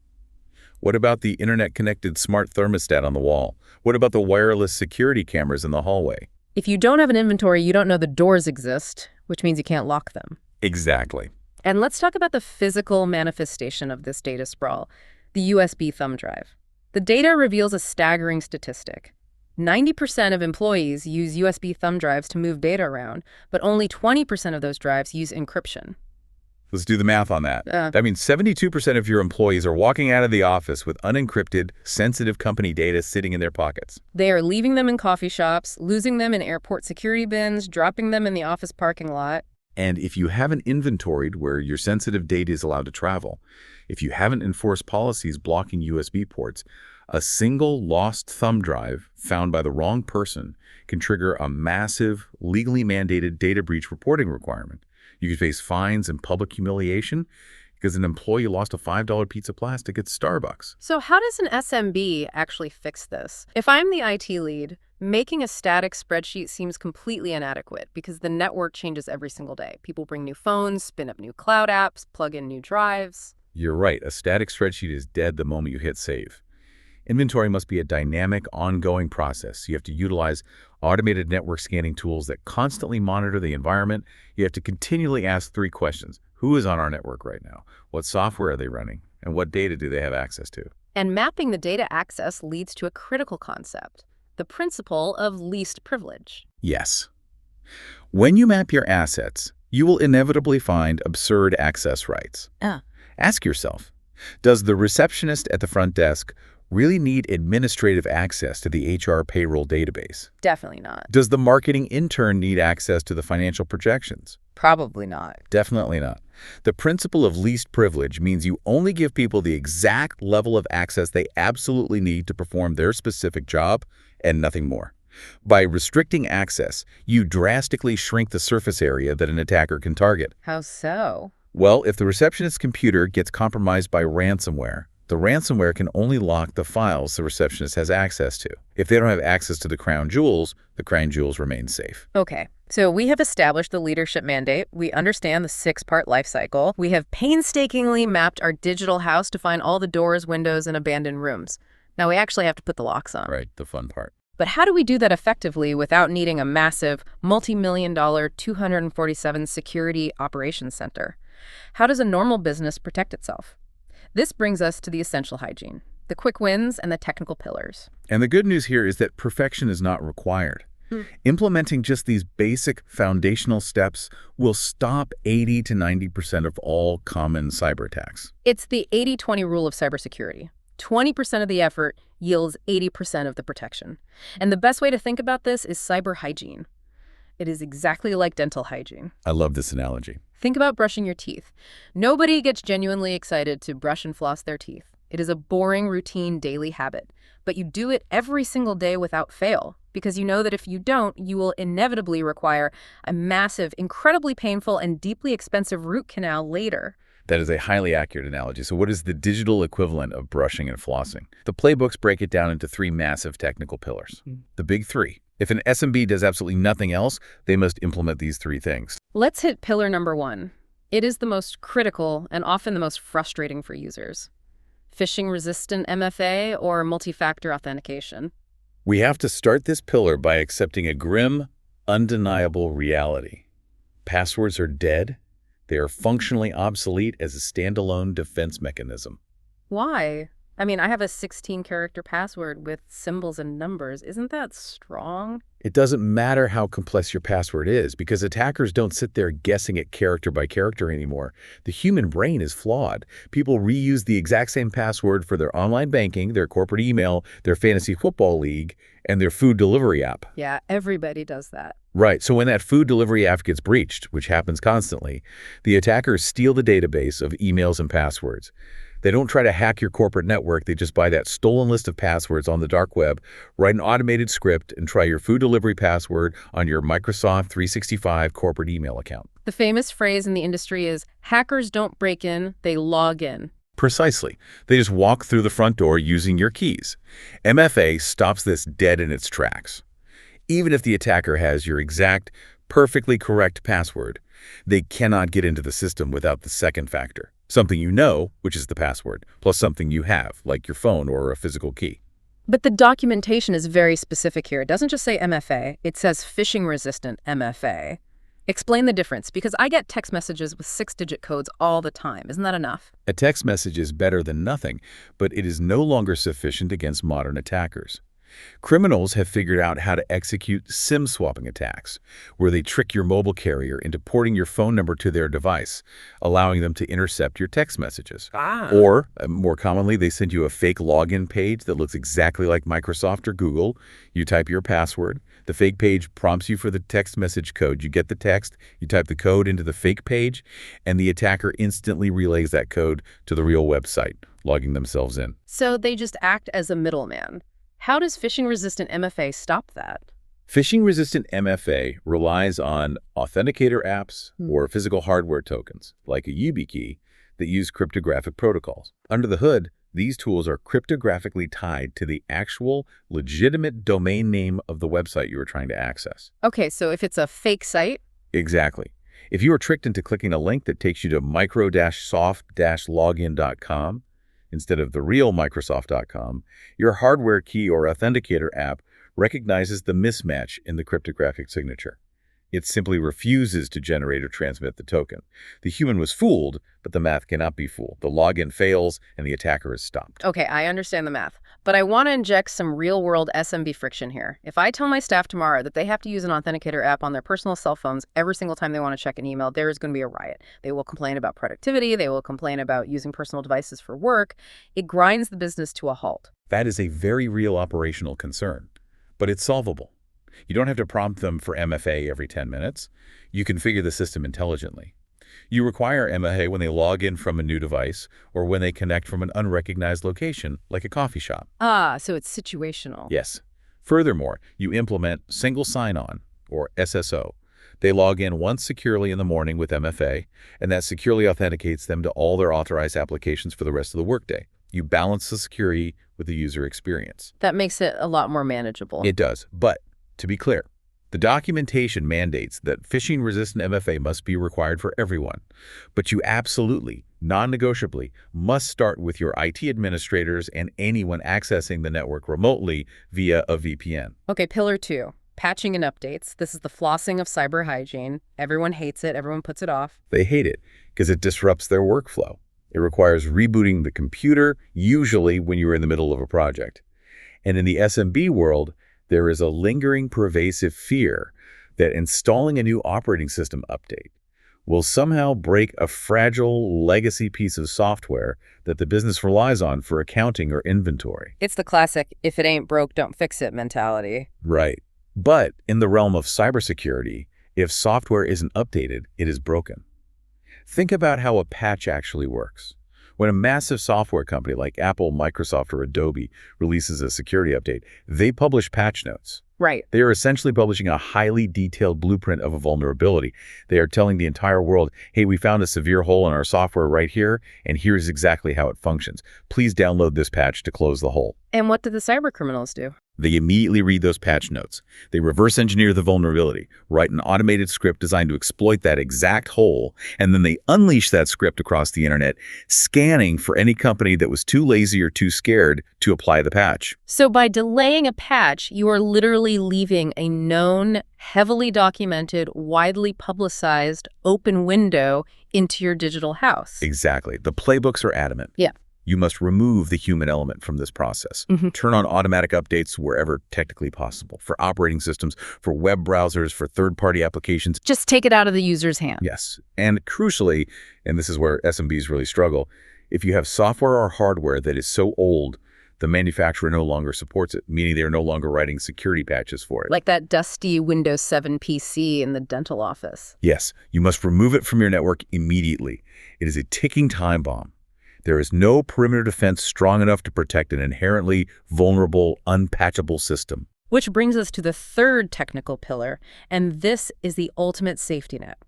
[SPEAKER 2] What about the internet-connected smart thermostat on the wall? What about the wireless security cameras in the hallway?
[SPEAKER 1] If you don't have an inventory, you don't know the doors exist, which means you can't lock them.
[SPEAKER 2] Exactly.
[SPEAKER 1] And let's talk about the physical manifestation of this data sprawl, the USB thumb drive. The data reveals a staggering statistic. 90% of employees use USB thumb drives to move data around, but only 20% of those drives use encryption.
[SPEAKER 2] Let's do the math on that. That means 72% of your employees are walking out of the office with unencrypted, sensitive company data sitting in their pockets.
[SPEAKER 1] They are leaving them in coffee shops, losing them in airport security bins, dropping them in the office parking lot.
[SPEAKER 2] And if you haven't inventoried where your sensitive data is allowed to travel, if you haven't enforced policies blocking USB ports, a single lost thumb drive found by the wrong person can trigger a massive, legally mandated data breach reporting requirement. You could face fines and public humiliation because an employee lost a $5 piece of plastic at Starbucks.
[SPEAKER 1] So how does an SMB actually fix this? If I'm the IT lead, making a static spreadsheet seems completely inadequate because the network changes every single day. People bring new phones, spin up new cloud apps, plug in new drives.
[SPEAKER 2] You're right. A static spreadsheet is dead the moment you hit save. Inventory must be a dynamic, ongoing process. You have to utilize automated network scanning tools that constantly monitor the environment. You have to continually ask 3 questions. Who is on our network right now? What software are they running? And what data do they have access to?
[SPEAKER 1] And mapping the data access leads to a critical concept, the principle of least privilege.
[SPEAKER 2] Yes. When you map your assets, you will inevitably find absurd access rights. Ask yourself, does the receptionist at the front desk really need administrative access to the HR payroll database?
[SPEAKER 1] Definitely not.
[SPEAKER 2] Does the marketing intern need access to the financial projections?
[SPEAKER 1] Probably not.
[SPEAKER 2] Definitely not. The principle of least privilege means you only give people the exact level of access they absolutely need to perform their specific job and nothing more. By restricting access, you drastically shrink the surface area that an attacker can target.
[SPEAKER 1] How so?
[SPEAKER 2] Well, if the receptionist's computer gets compromised by ransomware, the ransomware can only lock the files the receptionist has access to. If they don't have access to the crown jewels, the crown jewels remain safe.
[SPEAKER 1] Okay, so we have established the leadership mandate. We understand the 6-part life cycle. We have painstakingly mapped our digital house to find all the doors, windows, and abandoned rooms. Now we actually have to put the locks on.
[SPEAKER 2] Right, the fun part.
[SPEAKER 1] But how do we do that effectively without needing a massive, multi-million-dollar, 247 security operations center? How does a normal business protect itself? This brings us to the essential hygiene, the quick wins and the technical pillars.
[SPEAKER 2] And the good news here is that perfection is not required. Implementing just these basic foundational steps will stop 80 to 90% of all common cyber attacks.
[SPEAKER 1] It's the 80-20 rule of cybersecurity. 20% of the effort yields 80% of the protection. And the best way to think about this is cyber hygiene. It is exactly like dental hygiene.
[SPEAKER 2] I love this analogy.
[SPEAKER 1] Think about brushing your teeth. Nobody gets genuinely excited to brush and floss their teeth. It is a boring, routine, daily habit. But you do it every single day without fail, because you know that if you don't, you will inevitably require a massive, incredibly painful, and deeply expensive root canal later.
[SPEAKER 2] That is a highly accurate analogy. So what is the digital equivalent of brushing and flossing? The playbooks break it down into 3 massive technical pillars. The big 3. If an SMB does absolutely nothing else, they must implement these 3 things.
[SPEAKER 1] Let's hit pillar number 1. It is the most critical and often the most frustrating for users. Phishing-resistant MFA or multi-factor authentication.
[SPEAKER 2] We have to start this pillar by accepting a grim, undeniable reality. Passwords are dead. They are functionally obsolete as a standalone defense mechanism.
[SPEAKER 1] Why? I mean, I have a 16-character password with symbols and numbers. Isn't that strong?
[SPEAKER 2] It doesn't matter how complex your password is because attackers don't sit there guessing it character by character anymore. The human brain is flawed. People reuse the exact same password for their online banking, their corporate email, their fantasy football league, and their food delivery app.
[SPEAKER 1] Yeah, everybody does that.
[SPEAKER 2] Right, so when that food delivery app gets breached, which happens constantly, the attackers steal the database of emails and passwords. They don't try to hack your corporate network, they just buy that stolen list of passwords on the dark web, write an automated script, and try your food delivery password on your Microsoft 365 corporate email account.
[SPEAKER 1] The famous phrase in the industry is, hackers don't break in, they log in.
[SPEAKER 2] Precisely. They just walk through the front door using your keys. MFA stops this dead in its tracks. Even if the attacker has your exact, perfectly correct password, they cannot get into the system without the second factor. Something you know, which is the password, plus something you have, like your phone or a physical key.
[SPEAKER 1] But the documentation is very specific here. It doesn't just say MFA, it says phishing-resistant MFA. Explain the difference, because I get text messages with 6-digit codes all the time. Isn't that enough?
[SPEAKER 2] A text message is better than nothing, but it is no longer sufficient against modern attackers. Criminals have figured out how to execute SIM swapping attacks, where they trick your mobile carrier into porting your phone number to their device, allowing them to intercept your text messages. Or, more commonly, they send you a fake login page that looks exactly like Microsoft or Google. You type your password. The fake page prompts you for the text message code. You get the text, you type the code into the fake page, and the attacker instantly relays that code to the real website, logging themselves in.
[SPEAKER 1] So they just act as a middleman. How does phishing-resistant MFA stop that?
[SPEAKER 2] Phishing-resistant MFA relies on authenticator apps or physical hardware tokens, like a YubiKey, that use cryptographic protocols. Under the hood, these tools are cryptographically tied to the actual, legitimate domain name of the website you are trying to access.
[SPEAKER 1] Okay, so if it's a fake site?
[SPEAKER 2] Exactly. If you are tricked into clicking a link that takes you to micro-soft-login.com, instead of the real Microsoft.com, your hardware key or authenticator app recognizes the mismatch in the cryptographic signature. It simply refuses to generate or transmit the token. The human was fooled, but the math cannot be fooled. The login fails, and the attacker is stopped.
[SPEAKER 1] Okay, I understand the math, but I want to inject some real-world SMB friction here. If I tell my staff tomorrow that they have to use an authenticator app on their personal cell phones every single time they want to check an email, there is going to be a riot. They will complain about productivity. They will complain about using personal devices for work. It grinds the business to a halt.
[SPEAKER 2] That is a very real operational concern, but it's solvable. You don't have to prompt them for MFA every 10 minutes. You configure the system intelligently. You require MFA when they log in from a new device or when they connect from an unrecognized location, like a coffee shop.
[SPEAKER 1] Ah, so it's situational.
[SPEAKER 2] Yes. Furthermore, you implement single sign-on, or SSO. They log in once securely in the morning with MFA, and that securely authenticates them to all their authorized applications for the rest of the workday. You balance the security with the user experience.
[SPEAKER 1] That makes it a lot more manageable.
[SPEAKER 2] It does, but to be clear, the documentation mandates that phishing-resistant MFA must be required for everyone, but you absolutely, non-negotiably, must start with your IT administrators and anyone accessing the network remotely via a VPN.
[SPEAKER 1] Okay, pillar 2, patching and updates. This is the flossing of cyber hygiene. Everyone hates it. Everyone puts it off.
[SPEAKER 2] They hate it because it disrupts their workflow. It requires rebooting the computer, usually when you're in the middle of a project. And in the SMB world, there is a lingering, pervasive fear that installing a new operating system update will somehow break a fragile legacy piece of software that the business relies on for accounting or inventory.
[SPEAKER 1] It's the classic, if it ain't broke, don't fix it mentality.
[SPEAKER 2] Right. But in the realm of cybersecurity, if software isn't updated, it is broken. Think about how a patch actually works. When a massive software company like Apple, Microsoft, or Adobe releases a security update, they publish patch notes.
[SPEAKER 1] Right.
[SPEAKER 2] They are essentially publishing a highly detailed blueprint of a vulnerability. They are telling the entire world, hey, we found a severe hole in our software right here, and here's exactly how it functions. Please download this patch to close the hole.
[SPEAKER 1] And what did the cybercriminals do?
[SPEAKER 2] They immediately read those patch notes. They reverse engineer the vulnerability, write an automated script designed to exploit that exact hole, and then they unleash that script across the internet, scanning for any company that was too lazy or too scared to apply the patch.
[SPEAKER 1] So by delaying a patch, you are literally leaving a known, heavily documented, widely publicized open window into your digital house.
[SPEAKER 2] Exactly. The playbooks are adamant.
[SPEAKER 1] Yeah.
[SPEAKER 2] You must remove the human element from this process. Turn on automatic updates wherever technically possible, for operating systems, for web browsers, for third-party applications.
[SPEAKER 1] Just take it out of the user's hand.
[SPEAKER 2] Yes. And crucially, and this is where SMBs really struggle, if you have software or hardware that is so old, the manufacturer no longer supports it, meaning they're no longer writing security patches for it.
[SPEAKER 1] Like that dusty Windows 7 PC in the dental office.
[SPEAKER 2] Yes, you must remove it from your network immediately. It is a ticking time bomb. There is no perimeter defense strong enough to protect an inherently vulnerable, unpatchable system.
[SPEAKER 1] Which brings us to the third technical pillar, and this is the ultimate safety net.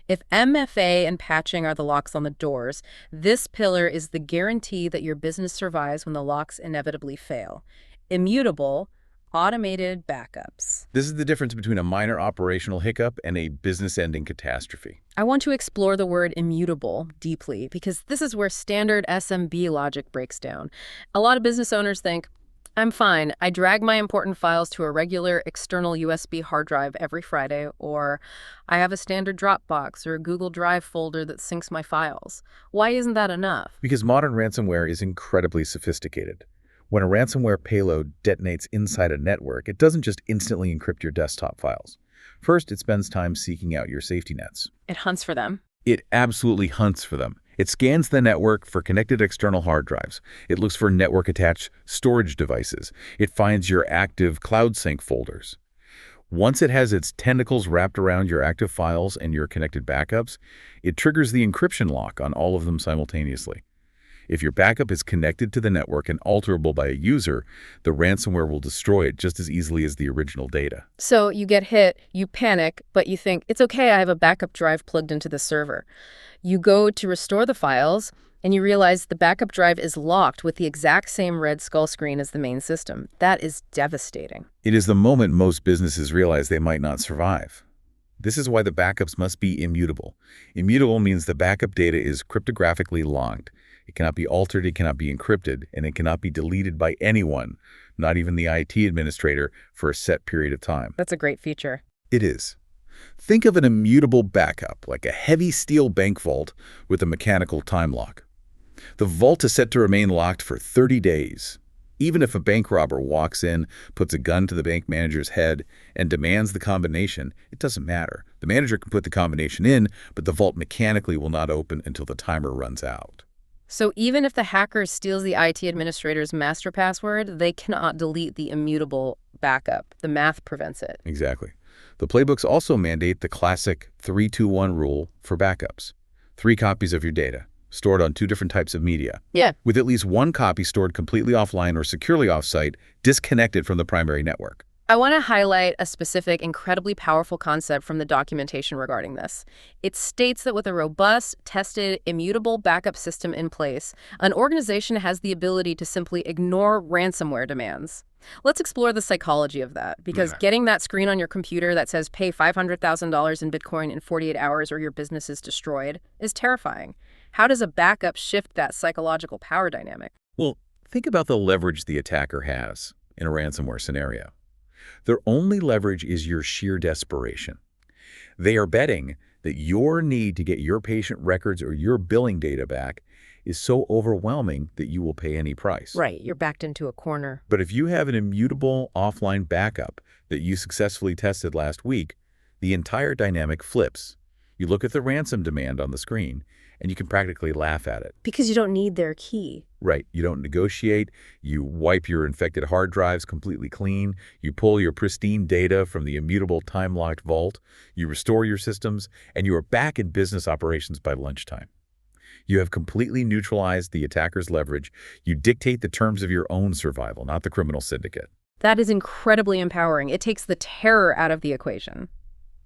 [SPEAKER 1] If MFA and patching are the locks on the doors, this pillar is the guarantee that your business survives when the locks inevitably fail. Immutable, automated backups.
[SPEAKER 2] This is the difference between a minor operational hiccup and a business-ending catastrophe.
[SPEAKER 1] I want to explore the word immutable deeply because this is where standard SMB logic breaks down. A lot of business owners think, I'm fine. I drag my important files to a regular external USB hard drive every Friday, or I have a standard Dropbox or a Google Drive folder that syncs my files. Why isn't that enough?
[SPEAKER 2] Because modern ransomware is incredibly sophisticated. When a ransomware payload detonates inside a network, it doesn't just instantly encrypt your desktop files. First, it spends time seeking out your safety nets.
[SPEAKER 1] It hunts for them.
[SPEAKER 2] It absolutely hunts for them. It scans the network for connected external hard drives. It looks for network-attached storage devices. It finds your active cloud sync folders. Once it has its tentacles wrapped around your active files and your connected backups, it triggers the encryption lock on all of them simultaneously. If your backup is connected to the network and alterable by a user, the ransomware will destroy it just as easily as the original data.
[SPEAKER 1] So you get hit, you panic, but you think, it's okay, I have a backup drive plugged into the server. You go to restore the files, and you realize the backup drive is locked with the exact same red skull screen as the main system. That is devastating.
[SPEAKER 2] It is the moment most businesses realize they might not survive. This is why the backups must be immutable. Immutable means the backup data is cryptographically locked. It cannot be altered, it cannot be encrypted, and it cannot be deleted by anyone, not even the IT administrator, for a set period of time.
[SPEAKER 1] That's a great feature.
[SPEAKER 2] It is. Think of an immutable backup, like a heavy steel bank vault with a mechanical time lock. The vault is set to remain locked for 30 days. Even if a bank robber walks in, puts a gun to the bank manager's head, and demands the combination, it doesn't matter. The manager can put the combination in, but the vault mechanically will not open until the timer runs out.
[SPEAKER 1] So even if the hacker steals the IT administrator's master password, they cannot delete the immutable backup. The math prevents it.
[SPEAKER 2] Exactly. The playbooks also mandate the classic 3-2-1 rule for backups. 3 copies of your data, stored on 2 different types of media.
[SPEAKER 1] Yeah.
[SPEAKER 2] With at least 1 copy stored completely offline or securely offsite, disconnected from the primary network.
[SPEAKER 1] I want to highlight a specific, incredibly powerful concept from the documentation regarding this. It states that with a robust, tested, immutable backup system in place, an organization has the ability to simply ignore ransomware demands. Let's explore the psychology of that, because getting that screen on your computer that says pay $500,000 in Bitcoin in 48 hours or your business is destroyed is terrifying. How does a backup shift that psychological power dynamic?
[SPEAKER 2] Well, think about the leverage the attacker has in a ransomware scenario. Their only leverage is your sheer desperation. They are betting that your need to get your patient records or your billing data back is so overwhelming that you will pay any price.
[SPEAKER 1] Right, you're backed into a corner.
[SPEAKER 2] But if you have an immutable offline backup that you successfully tested last week, the entire dynamic flips. You look at the ransom demand on the screen, and you can practically laugh at it.
[SPEAKER 1] Because you don't need their key.
[SPEAKER 2] Right. You don't negotiate. You wipe your infected hard drives completely clean. You pull your pristine data from the immutable time-locked vault. You restore your systems, and you are back in business operations by lunchtime. You have completely neutralized the attacker's leverage. You dictate the terms of your own survival, not the criminal syndicate.
[SPEAKER 1] That is incredibly empowering. It takes the terror out of the equation.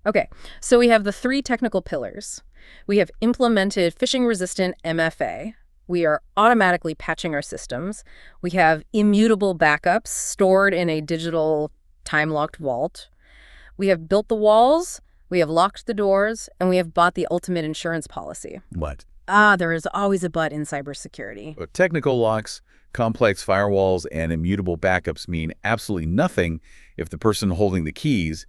[SPEAKER 1] Okay, so we have the 3 technical pillars. We have implemented phishing-resistant MFA. We are automatically patching our systems. We have immutable backups stored in a digital time-locked vault. We have built the walls, we have locked the doors, and we have bought the ultimate insurance policy.
[SPEAKER 2] What?
[SPEAKER 1] There is always a but in cybersecurity.
[SPEAKER 2] Technical locks, complex firewalls, and immutable backups mean absolutely nothing if the person holding the keys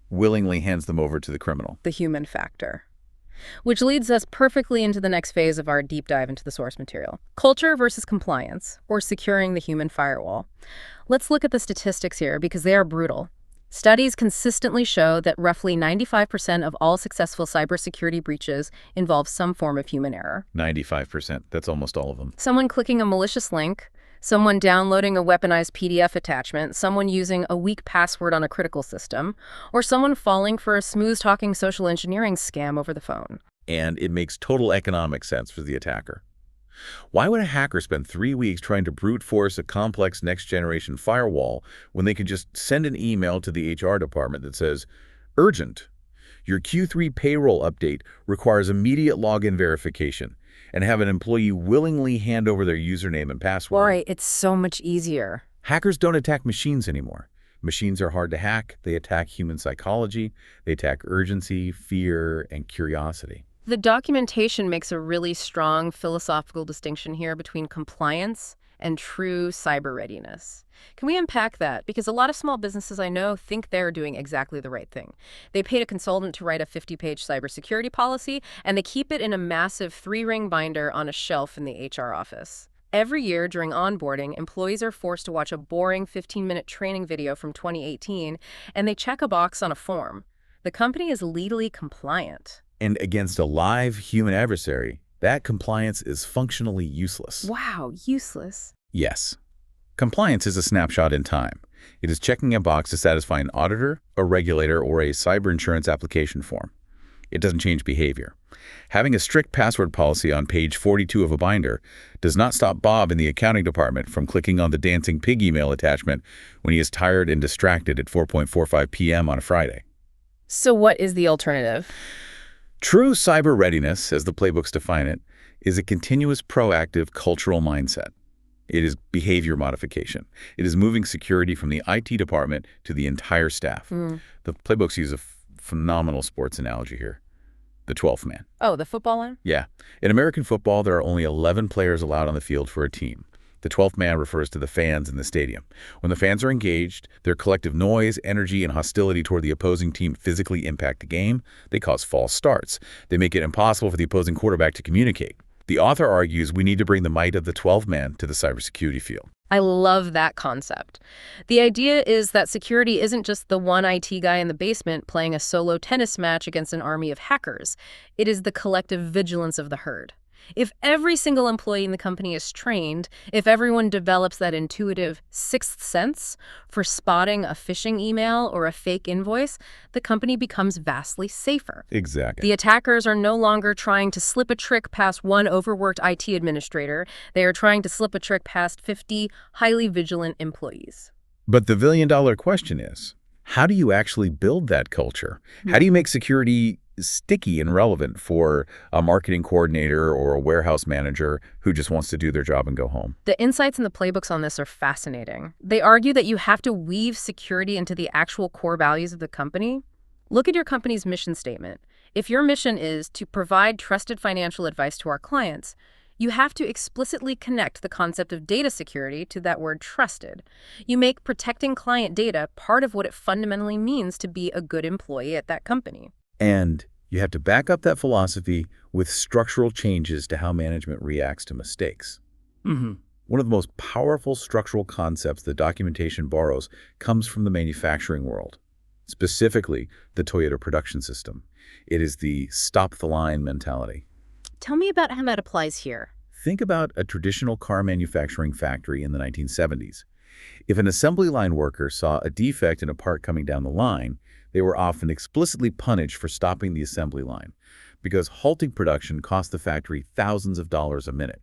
[SPEAKER 2] willingly hands them over to the criminal.
[SPEAKER 1] The human factor. Which leads us perfectly into the next phase of our deep dive into the source material. Culture versus compliance, or securing the human firewall. Let's look at the statistics here because they are brutal. Studies consistently show that roughly 95% of all successful cybersecurity breaches involve some form of human error.
[SPEAKER 2] 95%. That's almost all of them.
[SPEAKER 1] Someone clicking a malicious link, someone downloading a weaponized PDF attachment, someone using a weak password on a critical system, or someone falling for a smooth-talking social engineering scam over the phone.
[SPEAKER 2] And it makes total economic sense for the attacker. Why would a hacker spend 3 weeks trying to brute force a complex next-generation firewall when they could just send an email to the HR department that says, "Urgent. Your Q3 payroll update requires immediate login verification," and have an employee willingly hand over their username and password?
[SPEAKER 1] Right, it's so much easier.
[SPEAKER 2] Hackers don't attack machines anymore. Machines are hard to hack. They attack human psychology. They attack urgency, fear, and curiosity.
[SPEAKER 1] The documentation makes a really strong philosophical distinction here between compliance and true cyber readiness. Can we unpack that? Because a lot of small businesses I know think they're doing exactly the right thing. They paid a consultant to write a 50-page cybersecurity policy, and they keep it in a massive 3-ring binder on a shelf in the HR office. Every year during onboarding, employees are forced to watch a boring 15-minute training video from 2018, and they check a box on a form. The company is legally compliant.
[SPEAKER 2] And against a live human adversary, that compliance is functionally useless.
[SPEAKER 1] Wow, useless.
[SPEAKER 2] Yes. Compliance is a snapshot in time. It is checking a box to satisfy an auditor, a regulator, or a cyber insurance application form. It doesn't change behavior. Having a strict password policy on page 42 of a binder does not stop Bob in the accounting department from clicking on the dancing pig email attachment when he is tired and distracted at 4:45 p.m. on a Friday.
[SPEAKER 1] So what is the alternative?
[SPEAKER 2] True cyber readiness, as the playbooks define it, is a continuous proactive cultural mindset. It is behavior modification. It is moving security from the IT department to the entire staff. The playbooks use a phenomenal sports analogy here. The 12th man.
[SPEAKER 1] Oh, the football one?
[SPEAKER 2] Yeah. In American football, there are only 11 players allowed on the field for a team. The 12th man refers to the fans in the stadium. When the fans are engaged, their collective noise, energy, and hostility toward the opposing team physically impact the game. They cause false starts. They make it impossible for the opposing quarterback to communicate. The author argues we need to bring the might of the 12th man to the cybersecurity field.
[SPEAKER 1] I love that concept. The idea is that security isn't just the one IT guy in the basement playing a solo tennis match against an army of hackers. It is the collective vigilance of the herd. If every single employee in the company is trained, if everyone develops that intuitive sixth sense for spotting a phishing email or a fake invoice, the company becomes vastly safer.
[SPEAKER 2] Exactly.
[SPEAKER 1] The attackers are no longer trying to slip a trick past one overworked IT administrator. They are trying to slip a trick past 50 highly vigilant employees.
[SPEAKER 2] But the billion-dollar question is, how do you actually build that culture? How do you make security sticky and relevant for a marketing coordinator or a warehouse manager who just wants to do their job and go home?
[SPEAKER 1] The insights in the playbooks on this are fascinating. They argue that you have to weave security into the actual core values of the company. Look at your company's mission statement. If your mission is to provide trusted financial advice to our clients, you have to explicitly connect the concept of data security to that word trusted. You make protecting client data part of what it fundamentally means to be a good employee at that company.
[SPEAKER 2] And you have to back up that philosophy with structural changes to how management reacts to mistakes. One of the most powerful structural concepts the documentation borrows comes from the manufacturing world, specifically the Toyota production system. It is the stop-the-line mentality.
[SPEAKER 1] Tell me about how that applies here.
[SPEAKER 2] Think about a traditional car manufacturing factory in the 1970s. If an assembly line worker saw a defect in a part coming down the line, they were often explicitly punished for stopping the assembly line because halting production cost the factory thousands of dollars a minute.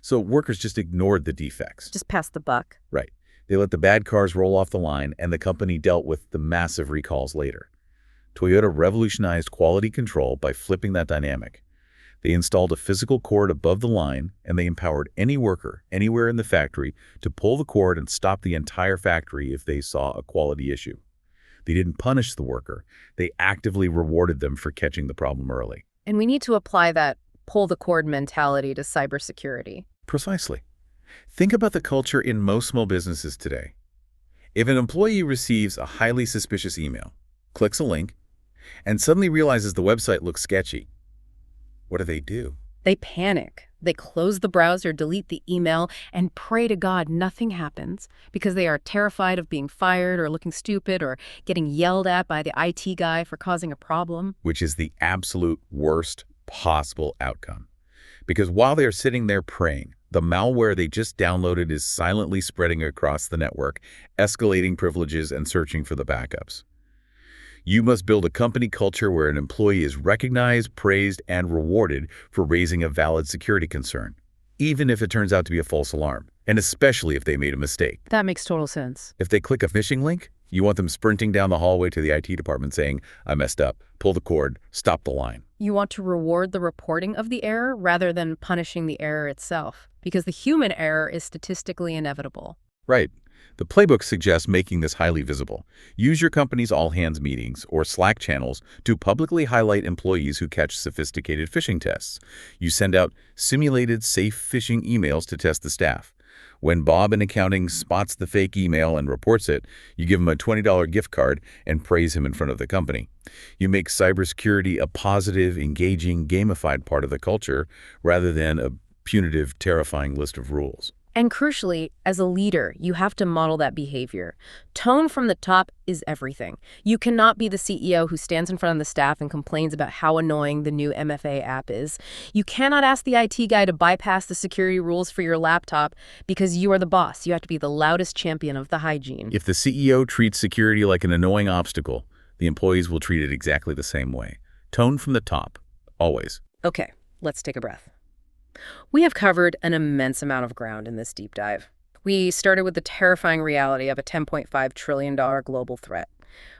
[SPEAKER 2] So workers just ignored the defects.
[SPEAKER 1] Just pass the buck.
[SPEAKER 2] Right. They let the bad cars roll off the line, and the company dealt with the massive recalls later. Toyota revolutionized quality control by flipping that dynamic. They installed a physical cord above the line, and they empowered any worker anywhere in the factory to pull the cord and stop the entire factory if they saw a quality issue. They didn't punish the worker. They actively rewarded them for catching the problem early.
[SPEAKER 1] And we need to apply that pull-the-cord mentality to cybersecurity.
[SPEAKER 2] Precisely. Think about the culture in most small businesses today. If an employee receives a highly suspicious email, clicks a link, and suddenly realizes the website looks sketchy, What do?
[SPEAKER 1] They panic. They close the browser, delete the email, and pray to God nothing happens because they are terrified of being fired or looking stupid or getting yelled at by the IT guy for causing a problem.
[SPEAKER 2] Which is the absolute worst possible outcome. Because while they are sitting there praying, the malware they just downloaded is silently spreading across the network, escalating privileges and searching for the backups. You must build a company culture where an employee is recognized, praised, and rewarded for raising a valid security concern, even if it turns out to be a false alarm, and especially if they made a mistake.
[SPEAKER 1] That makes total sense.
[SPEAKER 2] If they click a phishing link, you want them sprinting down the hallway to the IT department saying, "I messed up, pull the cord, stop the line."
[SPEAKER 1] You want to reward the reporting of the error rather than punishing the error itself, because the human error is statistically inevitable.
[SPEAKER 2] Right. The playbook suggests making this highly visible. Use your company's all-hands meetings or Slack channels to publicly highlight employees who catch sophisticated phishing tests. You send out simulated safe phishing emails to test the staff. When Bob in accounting spots the fake email and reports it, you give him a $20 gift card and praise him in front of the company. You make cybersecurity a positive, engaging, gamified part of the culture rather than a punitive, terrifying list of rules.
[SPEAKER 1] And crucially, as a leader, you have to model that behavior. Tone from the top is everything. You cannot be the CEO who stands in front of the staff and complains about how annoying the new MFA app is. You cannot ask the IT guy to bypass the security rules for your laptop because you are the boss. You have to be the loudest champion of the hygiene.
[SPEAKER 2] If the CEO treats security like an annoying obstacle, the employees will treat it exactly the same way. Tone from the top, always.
[SPEAKER 1] Okay, let's take a breath. We have covered an immense amount of ground in this deep dive. We started with the terrifying reality of a $10.5 trillion global threat.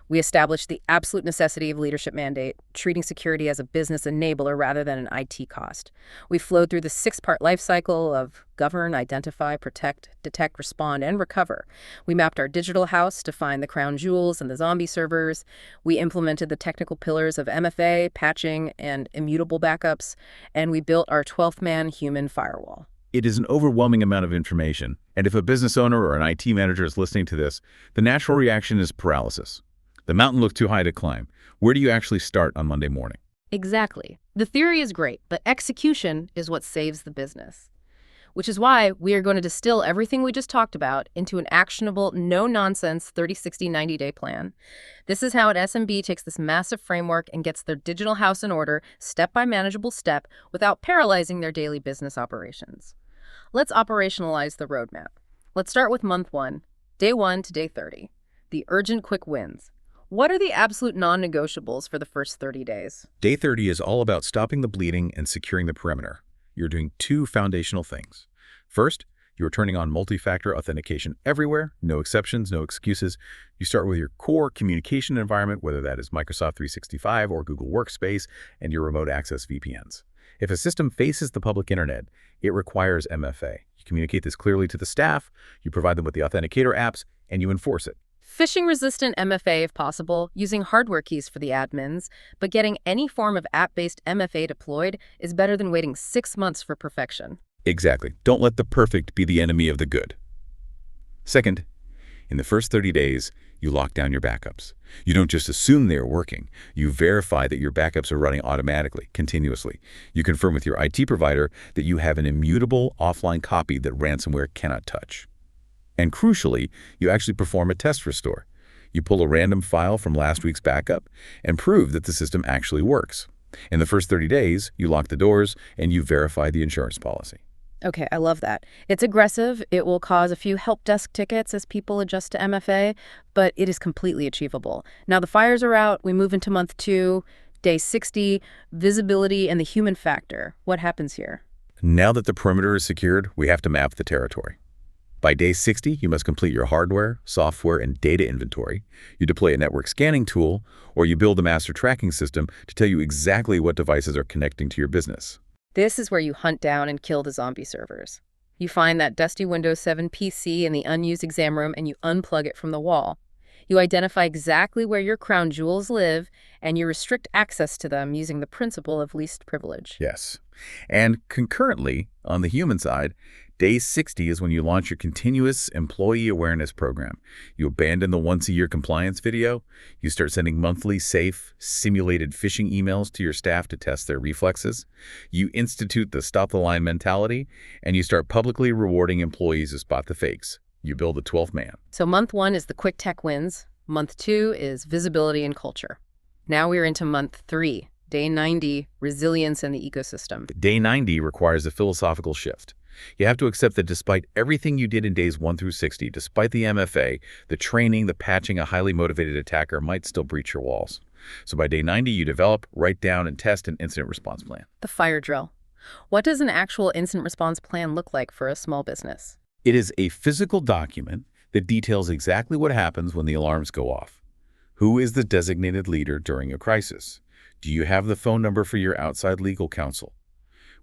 [SPEAKER 1] We established the absolute necessity of leadership mandate, treating security as a business enabler rather than an IT cost. We flowed through the 6-part life cycle of govern, identify, protect, detect, respond, and recover. We mapped our digital house to find the crown jewels and the zombie servers. We implemented the technical pillars of MFA, patching, and immutable backups. And we built our 12th-man human firewall.
[SPEAKER 2] It is an overwhelming amount of information, and if a business owner or an IT manager is listening to this, the natural reaction is paralysis. The mountain looks too high to climb. Where do you actually start on Monday morning?
[SPEAKER 1] Exactly. The theory is great, but execution is what saves the business. Which is why we are going to distill everything we just talked about into an actionable, no-nonsense 30, 60, 90-day plan. This is how an SMB takes this massive framework and gets their digital house in order, step by manageable step, without paralyzing their daily business operations. Let's operationalize the roadmap. Let's start with month 1, day 1 to day 30. The urgent quick wins. What are the absolute non-negotiables for the first 30 days?
[SPEAKER 2] Day 30 is all about stopping the bleeding and securing the perimeter. You're doing 2 foundational things. First, you are turning on multi-factor authentication everywhere, no exceptions, no excuses. You start with your core communication environment, whether that is Microsoft 365 or Google Workspace, and your remote access VPNs. If a system faces the public internet, it requires MFA. You communicate this clearly to the staff, you provide them with the authenticator apps, and you enforce it.
[SPEAKER 1] Phishing-resistant MFA if possible, using hardware keys for the admins, but getting any form of app-based MFA deployed is better than waiting 6 months for perfection.
[SPEAKER 2] Exactly. Don't let the perfect be the enemy of the good. Second, in the first 30 days, you lock down your backups. You don't just assume they are working. You verify that your backups are running automatically, continuously. You confirm with your IT provider that you have an immutable offline copy that ransomware cannot touch. And crucially, you actually perform a test restore. You pull a random file from last week's backup and prove that the system actually works. In the first 30 days, you lock the doors and you verify the insurance policy.
[SPEAKER 1] Okay, I love that. It's aggressive. It will cause a few help desk tickets as people adjust to MFA, but it is completely achievable. Now the fires are out. We move into month 2, day 60, visibility and the human factor. What happens here?
[SPEAKER 2] Now that the perimeter is secured, we have to map the territory. By day 60, you must complete your hardware, software, and data inventory. You deploy a network scanning tool, or you build a master tracking system to tell you exactly what devices are connecting to your business.
[SPEAKER 1] This is where you hunt down and kill the zombie servers. You find that dusty Windows 7 PC in the unused exam room and you unplug it from the wall. You identify exactly where your crown jewels live, and you restrict access to them using the principle of least privilege.
[SPEAKER 2] Yes. And concurrently, on the human side, Day 60 is when you launch your continuous employee awareness program. You abandon the once-a-year compliance video. You start sending monthly, safe, simulated phishing emails to your staff to test their reflexes. You institute the stop-the-line mentality, and you start publicly rewarding employees who spot the fakes. You build a 12th man.
[SPEAKER 1] So month 1 is the quick tech wins. Month 2 is visibility and culture. Now we're into month 3, day 90, resilience in the ecosystem.
[SPEAKER 2] Day 90 requires a philosophical shift. You have to accept that despite everything you did in days 1 through 60, despite the MFA, the training, the patching, a highly motivated attacker might still breach your walls. So by day 90, you develop, write down, and test an incident response plan.
[SPEAKER 1] The fire drill. What does an actual incident response plan look like for a small business?
[SPEAKER 2] It is a physical document that details exactly what happens when the alarms go off. Who is the designated leader during a crisis? Do you have the phone number for your outside legal counsel?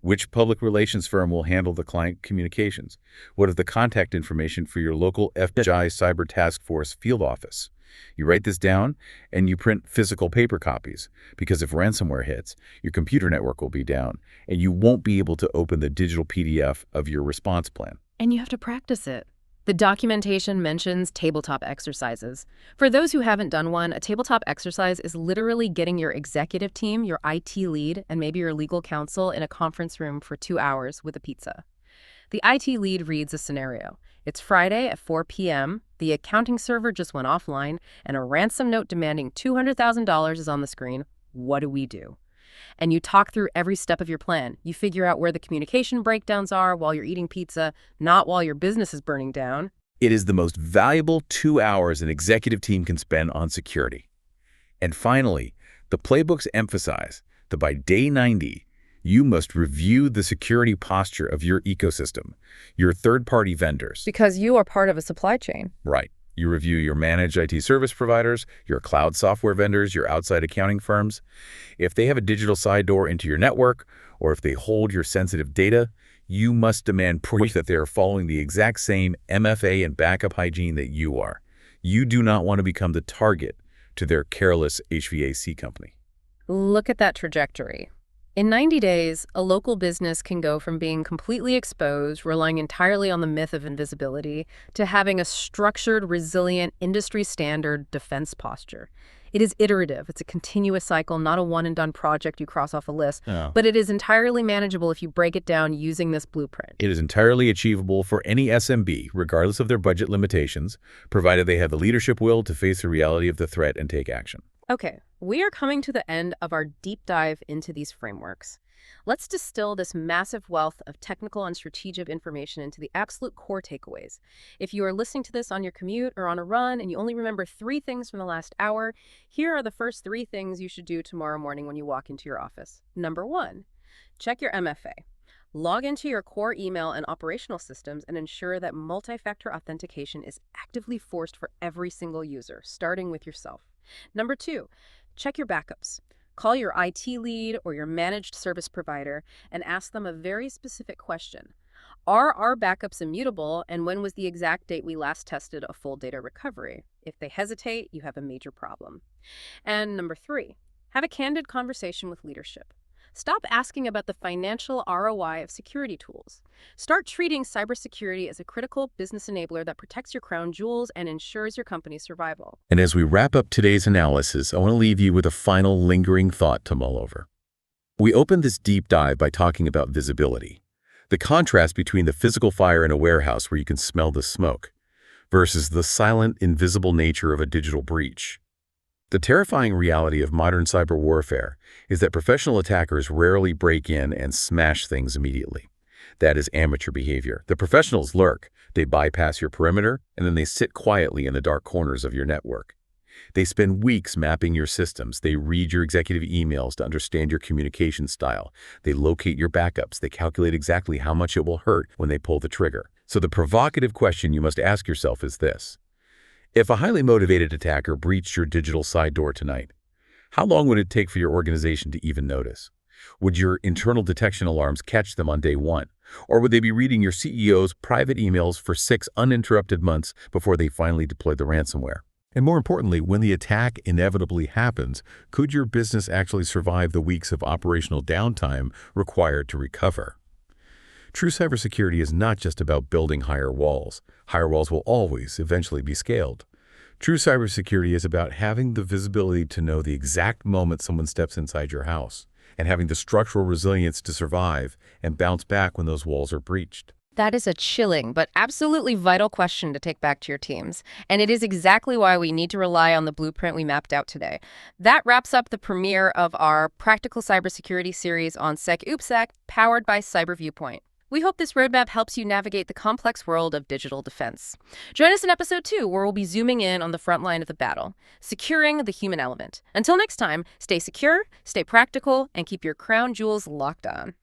[SPEAKER 2] Which public relations firm will handle the client communications? What is the contact information for your local FBI Cyber Task Force field office? You write this down and you print physical paper copies, because if ransomware hits, your computer network will be down and you won't be able to open the digital PDF of your response plan.
[SPEAKER 1] And you have to practice it. The documentation mentions tabletop exercises. For those who haven't done one, a tabletop exercise is literally getting your executive team, your IT lead, and maybe your legal counsel in a conference room for 2 hours with a pizza. The IT lead reads a scenario. It's Friday at 4 p.m., the accounting server just went offline, and a ransom note demanding $200,000 is on the screen. What do we do? And you talk through every step of your plan. You figure out where the communication breakdowns are while you're eating pizza, not while your business is burning down.
[SPEAKER 2] It is the most valuable 2 hours an executive team can spend on security. And finally, the playbooks emphasize that by day 90, you must review the security posture of your ecosystem, your third-party vendors.
[SPEAKER 1] Because you are part of a supply chain.
[SPEAKER 2] Right. You review your managed IT service providers, your cloud software vendors, your outside accounting firms. If they have a digital side door into your network, or if they hold your sensitive data, you must demand proof that they are following the exact same MFA and backup hygiene that you are. You do not want to become the target to their careless HVAC company.
[SPEAKER 1] Look at that trajectory. In 90 days, a local business can go from being completely exposed, relying entirely on the myth of invisibility, to having a structured, resilient, industry-standard defense posture. It is iterative. It's a continuous cycle, not a one-and-done project you cross off a list, but it is entirely manageable if you break it down using this blueprint.
[SPEAKER 2] It is entirely achievable for any SMB, regardless of their budget limitations, provided they have the leadership will to face the reality of the threat and take action.
[SPEAKER 1] Okay, we are coming to the end of our deep dive into these frameworks. Let's distill this massive wealth of technical and strategic information into the absolute core takeaways. If you are listening to this on your commute or on a run and you only remember 3 things from the last hour, here are the first 3 things you should do tomorrow morning when you walk into your office. Number 1, check your MFA. Log into your core email and operational systems and ensure that multi-factor authentication is actively forced for every single user, starting with yourself. Number 2, check your backups. Call your IT lead or your managed service provider and ask them a very specific question. Are our backups immutable, and when was the exact date we last tested a full data recovery? If they hesitate, you have a major problem. And number 3, have a candid conversation with leadership. Stop asking about the financial ROI of security tools. Start treating cybersecurity as a critical business enabler that protects your crown jewels and ensures your company's survival.
[SPEAKER 2] And as we wrap up today's analysis, I want to leave you with a final lingering thought to mull over. We opened this deep dive by talking about visibility, the contrast between the physical fire in a warehouse where you can smell the smoke versus the silent, invisible nature of a digital breach. The terrifying reality of modern cyber warfare is that professional attackers rarely break in and smash things immediately. That is amateur behavior. The professionals lurk, they bypass your perimeter, and then they sit quietly in the dark corners of your network. They spend weeks mapping your systems. They read your executive emails to understand your communication style. They locate your backups. They calculate exactly how much it will hurt when they pull the trigger. So the provocative question you must ask yourself is this. If a highly motivated attacker breached your digital side door tonight, how long would it take for your organization to even notice? Would your internal detection alarms catch them on day 1? Or would they be reading your CEO's private emails for 6 uninterrupted months before they finally deployed the ransomware? And more importantly, when the attack inevitably happens, could your business actually survive the weeks of operational downtime required to recover?
[SPEAKER 3] True cybersecurity is not just about building higher walls. Higher walls will always eventually be scaled. True cybersecurity is about having the visibility to know the exact moment someone steps inside your house and having the structural resilience to survive and bounce back when those walls are breached.
[SPEAKER 1] That is a chilling but absolutely vital question to take back to your teams. And it is exactly why we need to rely on the blueprint we mapped out today. That wraps up the premiere of our Practical Cybersecurity Series on SecOops, powered by Cyber Viewpoint. We hope this roadmap helps you navigate the complex world of digital defense. Join us in episode 2, where we'll be zooming in on the front line of the battle, securing the human element. Until next time, stay secure, stay practical, and keep your crown jewels locked on.